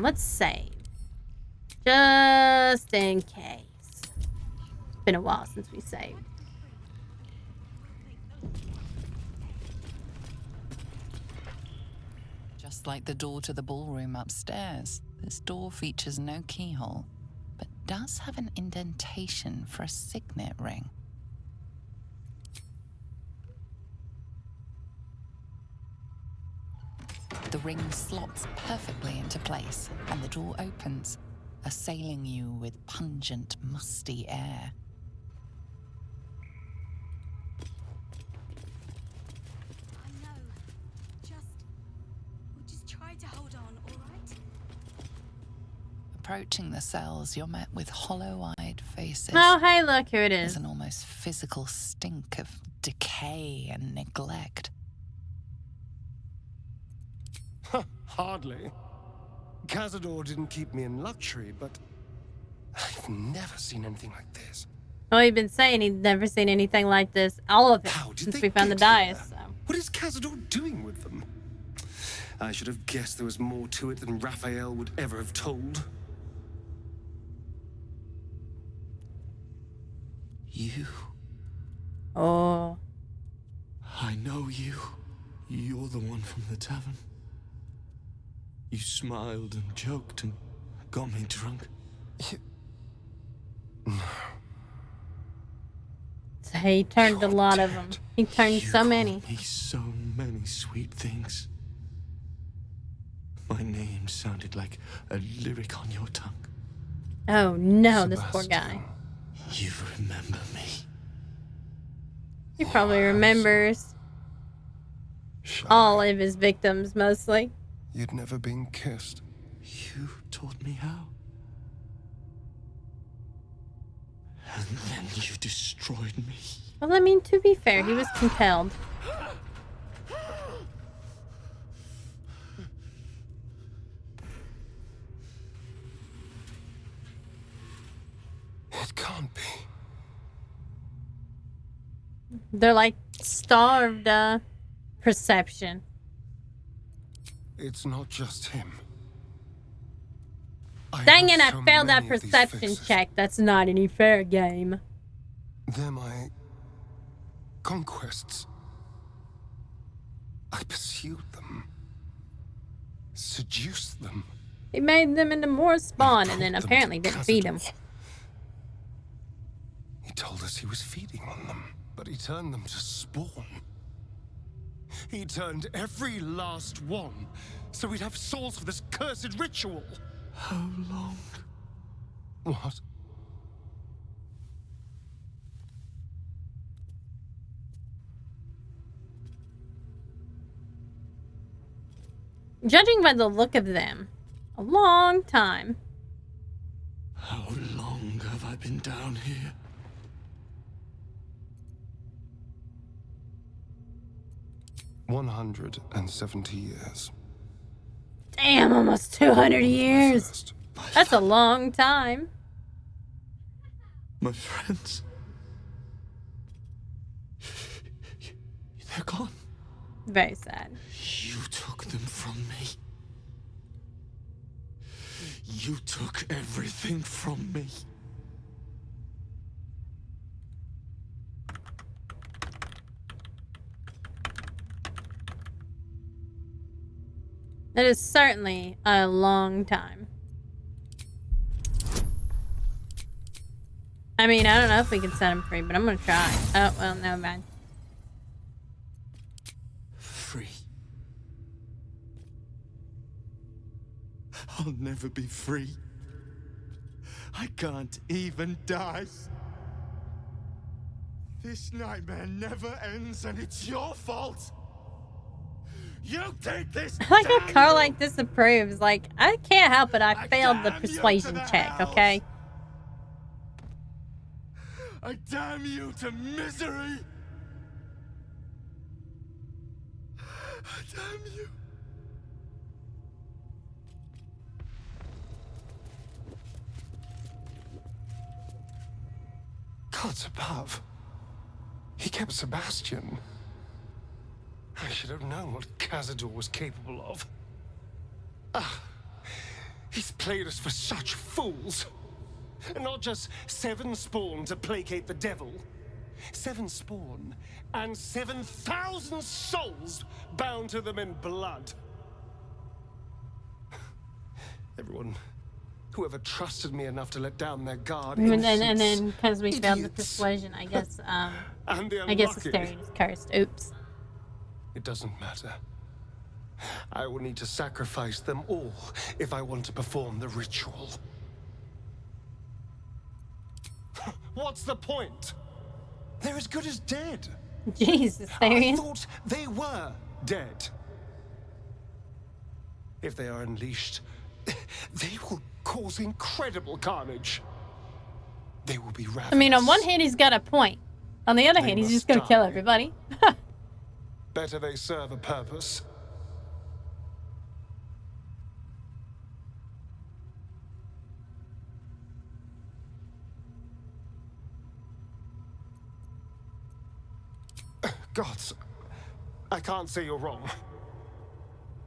Let's save. Just in case. Been a while since we saved. Just like the door to the ballroom upstairs, this door features no keyhole, but does have an indentation for a signet ring. The ring slots perfectly into place, and the door opens, assailing you with pungent, musty air. Approaching the cells, you're met with hollow-eyed faces. Oh, hey, look, here it is. There's an almost physical stink of decay and neglect. Hardly. Cazador didn't keep me in luxury, but I've never seen anything like this. Oh, he'd been saying he'd never seen anything like this. All of it, since we found the dais. So. What is Cazador doing with them? I should have guessed there was more to it than Raphael would ever have told. You. Oh. I know you. You're the one from the tavern. You smiled and joked and got me drunk. So he turned a lot of them. He turned so many. Me so many sweet things. My name sounded like a lyric on your tongue. Oh no, this poor guy. You remember me? He probably remembers all of his victims, mostly. You'd never been kissed. You taught me how. And then you destroyed me. Well, I mean, to be fair, he was compelled. It can't be. They're like starved perception. It's not just him. Dang it, I failed that perception check. That's not any fair game. They're my conquests. I pursued them. Seduced them. He made them into more spawn and then apparently didn't feed them. He told us he was feeding on them, but he turned them to spawn. He turned every last one, so we'd have souls for this cursed ritual. How long? What? Judging by the look of them, a long time. How long have I been down here? "170 years. Damn, almost 200 years. That's a long time. My friends. They're gone. Very sad. You took them from me. You took everything from me. That is certainly a long time. I mean, I don't know if we can set him free, but I'm gonna try. Oh, well, never mind. Free. I'll never be free. I can't even die. This nightmare never ends, and it's your fault. You take this. I like how Carlite disapproves. Like, I can't help it. I failed the persuasion check, okay? I damn you to misery. I damn you. Gods above. He kept Sebastian. I should have known what Cazador was capable of. Ah, he's played us for such fools. And not just 7 spawn to placate the devil. 7 spawn and 7,000 souls bound to them in blood. Everyone, whoever trusted me enough to let down their guard. And then because we failed the persuasion, I guess, I guess Asterion is cursed. Oops. It doesn't matter. I will need to sacrifice them all if I want to perform the ritual. What's the point? They're as good as dead. Jesus, Asterion. I thought they were dead. If they are unleashed, they will cause incredible carnage. They will be ravenous. I mean, on one hand, he's got a point. On the other hand, he's just gonna kill everybody. Better they serve a purpose. Gods, I can't say you're wrong.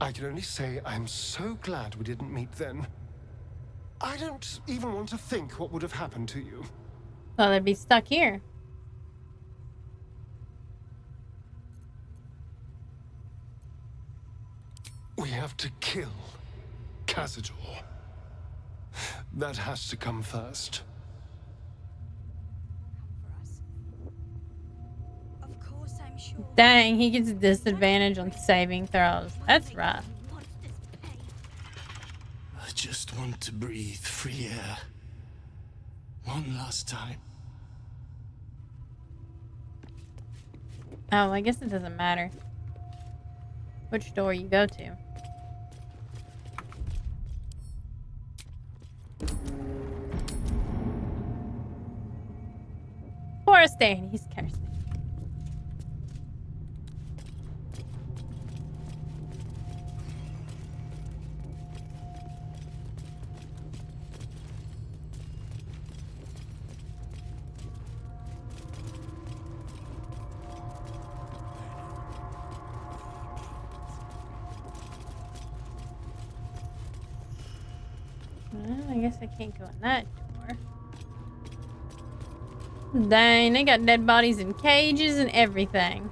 I can only say I'm so glad we didn't meet then. I don't even want to think what would have happened to you. Well, they'd be stuck here. We have to kill Cazador. That has to come first. Dang, he gets a disadvantage on saving throws. That's rough. I just want to breathe free air. One last time. Oh, I guess it doesn't matter which door you go to. Forrester, and he's cursed. Well, I guess I can't go in that door. Dang, they got dead bodies in cages and everything.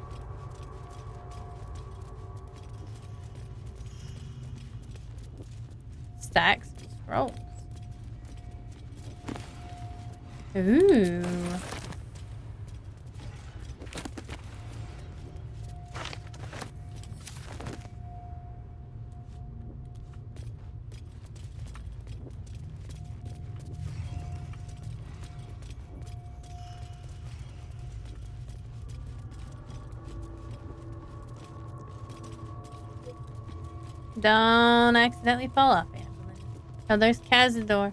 Stacks of scrolls. Ooh. Don't accidentally fall off, Amberlin. Oh, there's Cazador.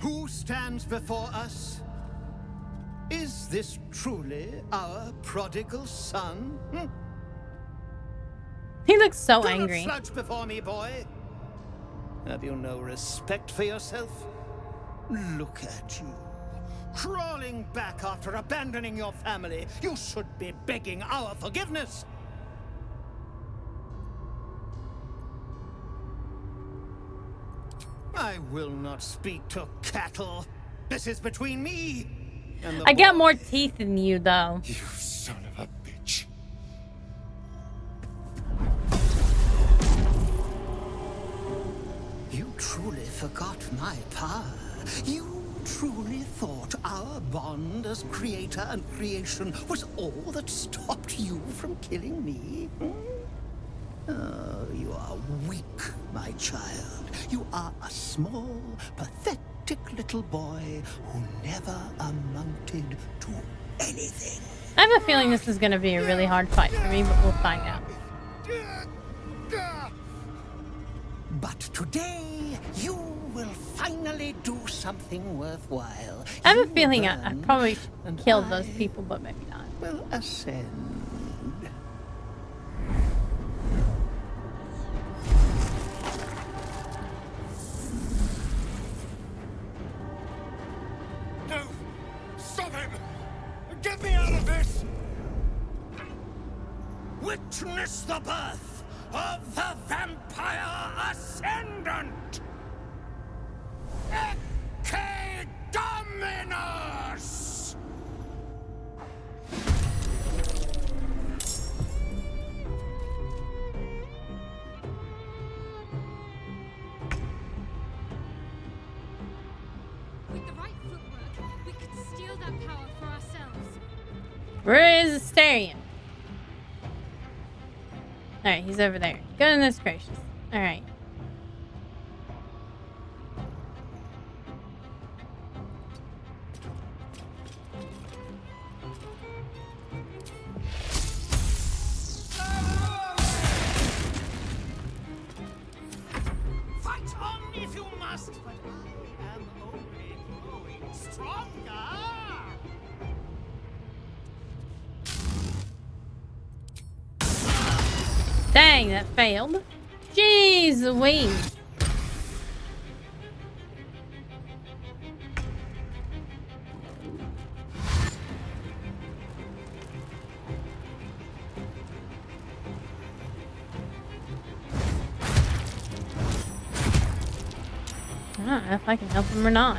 Who stands before us? Is this truly our prodigal son? He looks so Do angry. not slouch before me, boy. Have you no respect for yourself? Look at you. Crawling back after abandoning your family. You should be begging our forgiveness. I will not speak to cattle. This is between me and the I got boy. more teeth than you, though. You son of a bitch. You truly forgot my power. You truly thought our bond as creator and creation was all that stopped you from killing me? Oh, you are weak, my child. You are a small, pathetic little boy who never amounted to anything. I have a feeling this is going to be a really hard fight for me, but we'll find out. But today, you will finally do something worthwhile. I have a feeling I probably killed those people, but maybe not. Will ascend. No! Stop him! Get me out of this! Witness the birth of the Vampire Ascendant! Ecce Dominus! With the right footwork, we could steal that power for ourselves. Where is Asterion? Alright, he's over there. Goodness gracious. Alright. Fight on if you must, but I am only growing stronger. Dang, that failed. Jeez Louise. I don't know if I can help him or not.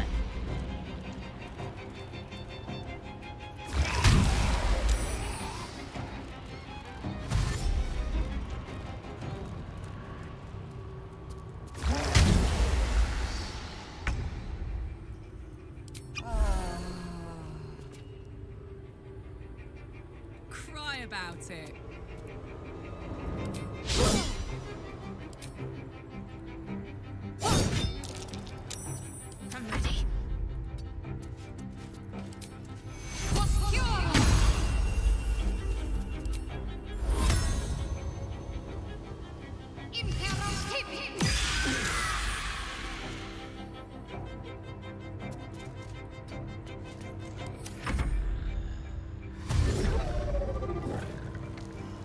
Cry about it. I'm ready.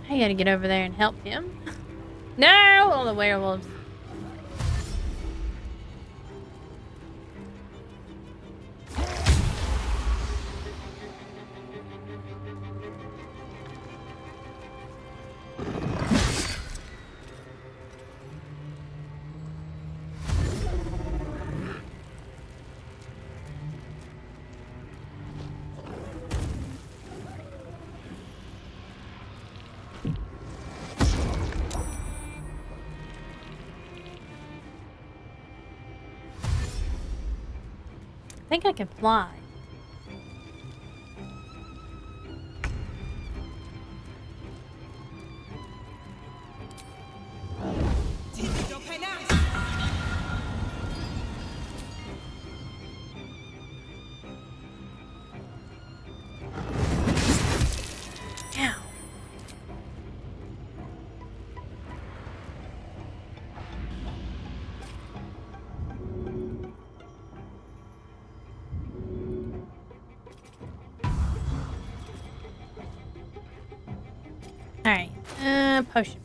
I gotta get over there and help him. No! All the werewolves. I think I can fly. Ow. Alright. Potion.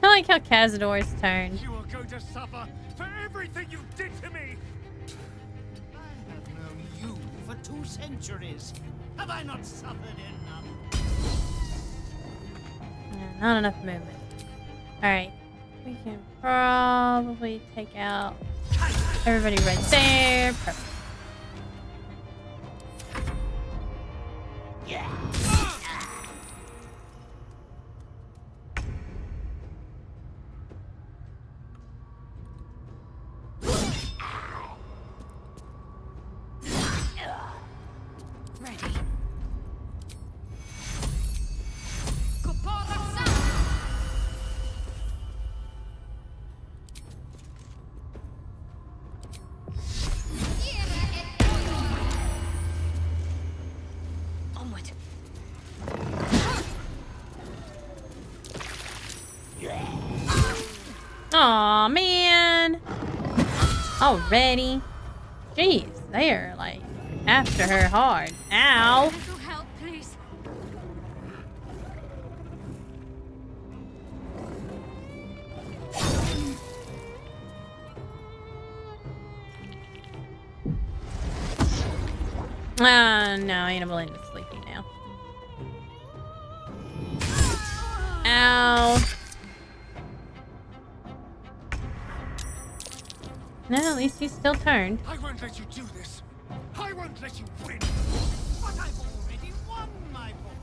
I like how Cazador's turn. You are going to suffer for everything you did to me! I have known you for 2 centuries. Have I not suffered enough? Not enough movement. Alright. We can probably take out everybody right there. Perfect. Ready. Onward. Aw, man. Already. Jeez, they are like after her hard. Ow. Little help, please. No, Annabelle is sleeping now. Ow. No, at least he's still turned. I won't let you do this. I won't let you win. But I've already won, my boy.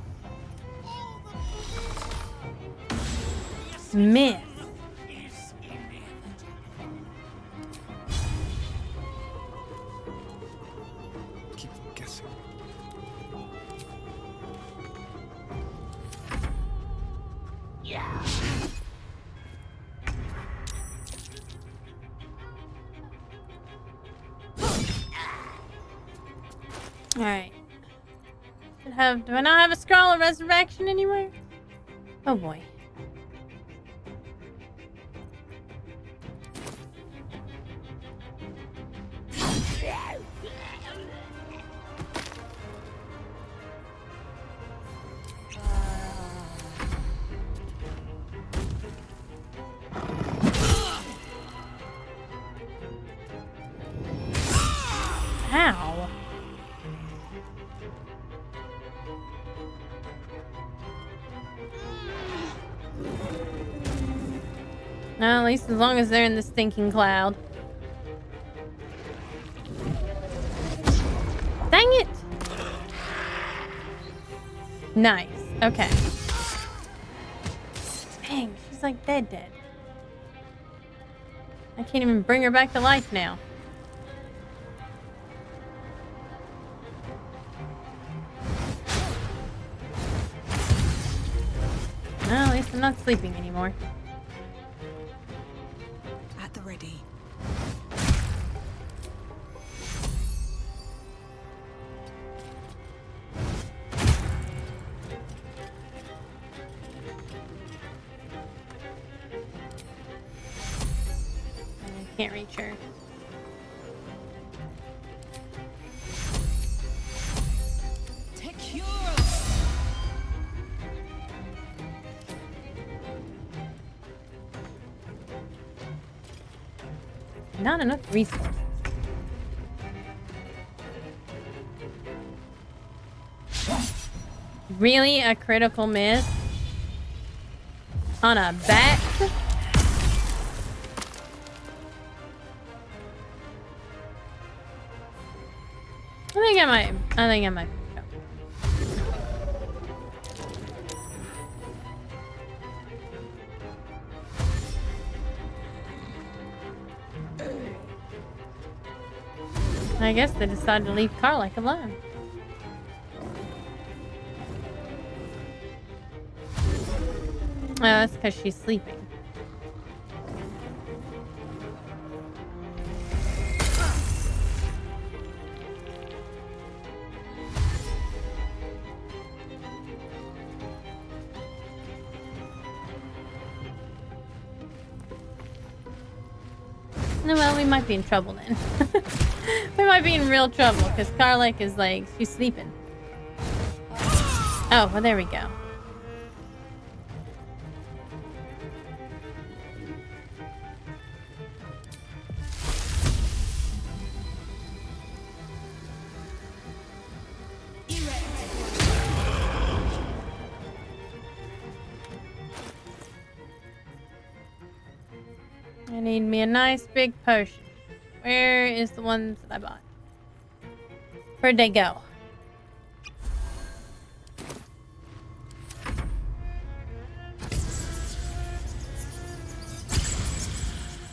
All the Miss. is Keep them guessing. Yeah. Alright. Do I not have a scroll of resurrection anywhere? Oh boy. Ow. No, at least as long as they're in the stinking cloud. Dang it! Nice. Okay. Dang, she's like dead. I can't even bring her back to life now. Well, at least I'm not sleeping anymore. At the ready. I can't reach her. Not enough resources. Really? A critical miss? On a bat? I think I might. I guess they decided to leave Karlach alone. Oh, that's because she's sleeping. No, well, we might be in trouble then. We might be in real trouble because Karlach is like, she's sleeping. Oh, well, there we go. I need me a nice big potion. Where is the ones that I bought? Where'd they go?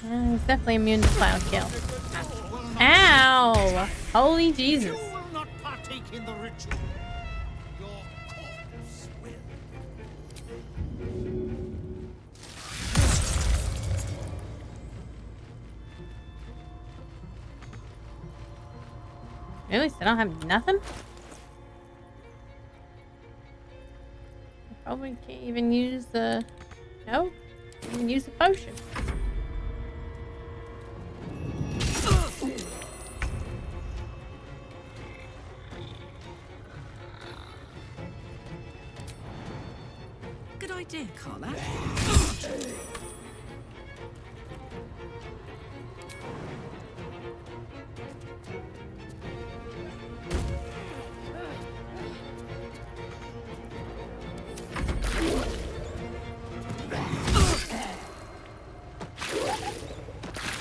He's definitely immune to cloud kill. Ow! Holy Jesus. You will not partake in the ritual. Your corpse will. Really? So I don't have nothing? I probably can't even use the... No? Can't even use the potion. Good idea, Carla.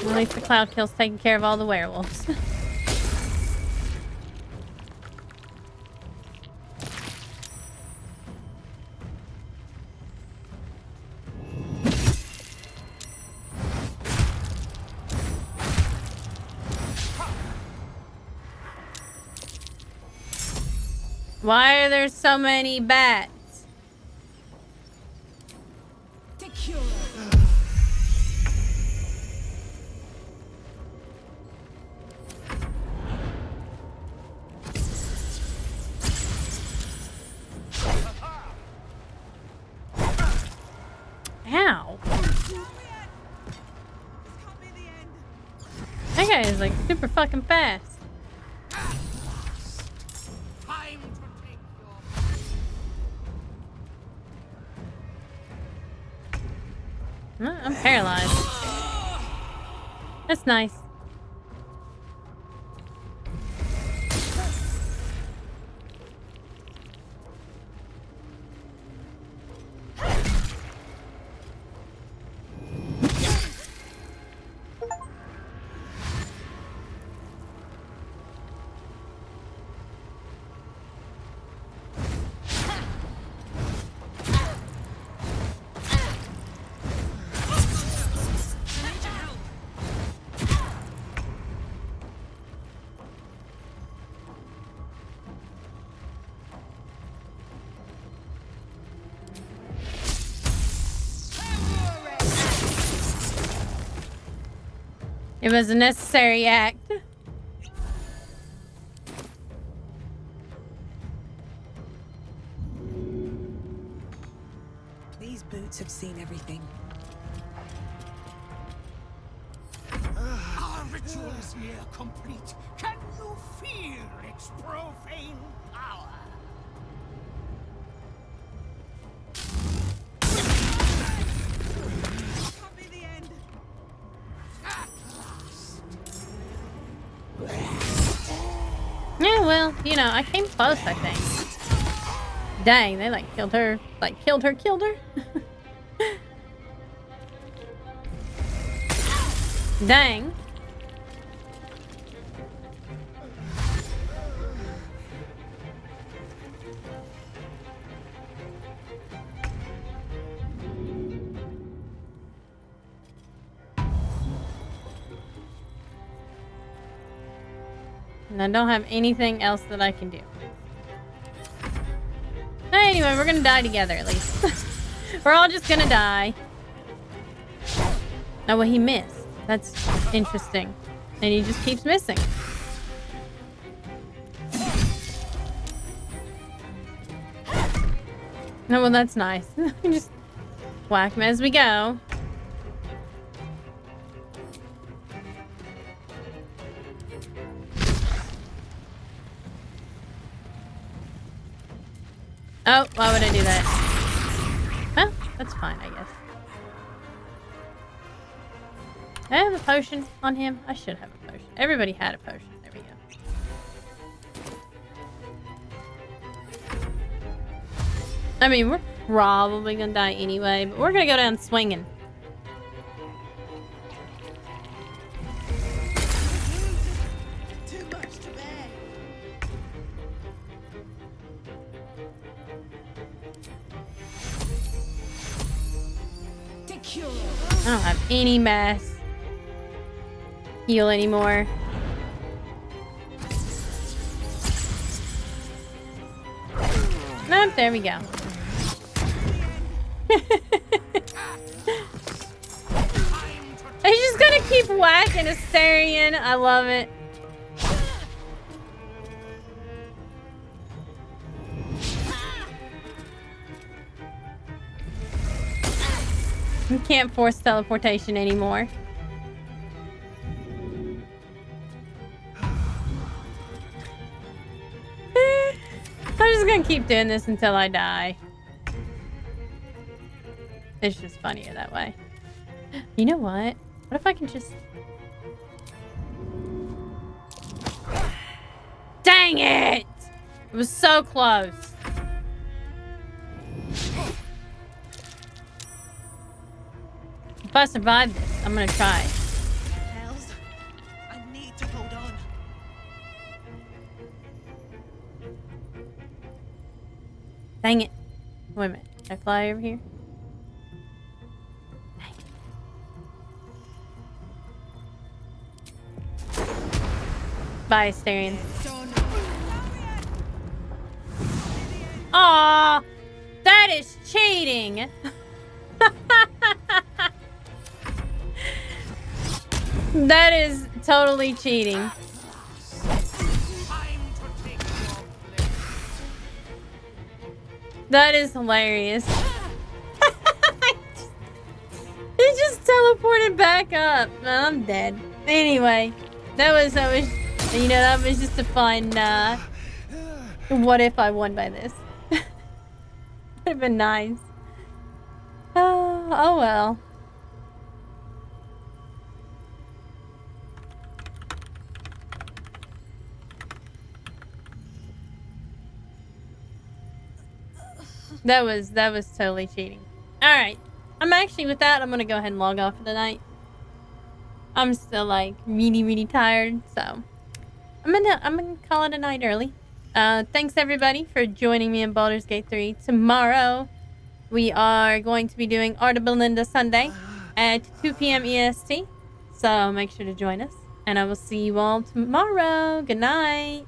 At least the cloud kill's taking care of all the werewolves. Why are there so many bats? Ow. That guy is like super fucking fast. I'm paralyzed. That's nice. It was a necessary act. These boots have seen everything. Our ritual is near complete. Can you feel its profane power? Yeah, well, you know, I came close, I think. Dang, they like killed her. Like killed her. Dang. And I don't have anything else that I can do. Anyway, we're gonna die together at least. We're all just gonna die. Oh, well, he missed. That's interesting. And he just keeps missing. No, well, that's nice. Just whack him as we go. Oh, why would I do that? Well, that's fine, I guess. I have a potion on him. I should have a potion. Everybody had a potion. There we go. I mean, we're probably gonna die anyway, but we're gonna go down swinging. I don't have any mass heal anymore. Nope, there we go. He's just gonna keep whacking Astarion. I love it. You can't force teleportation anymore. I'm just gonna keep doing this until I die. It's just funnier that way. You know what? What if I can just... Dang it! It was so close. If I survive this, I'm gonna try. Hells, I need to hold on. Dang it. Wait a minute. Can I fly over here? Dang it. Bye, Astarion. Aw! That is cheating! That is totally cheating. That is hilarious. He just teleported back up. I'm dead. Anyway, that was you know, that was just a fun what if I won by this? Would have been nice. Oh well. That was totally cheating. Alright. I'm actually, with that, I'm gonna go ahead and log off for the night. I'm still like really tired, so I'm gonna call it a night early. Thanks everybody for joining me in Baldur's Gate 3. Tomorrow we are going to be doing Art of Belinda Sunday at 2 p.m. EST. So make sure to join us. And I will see you all tomorrow. Good night.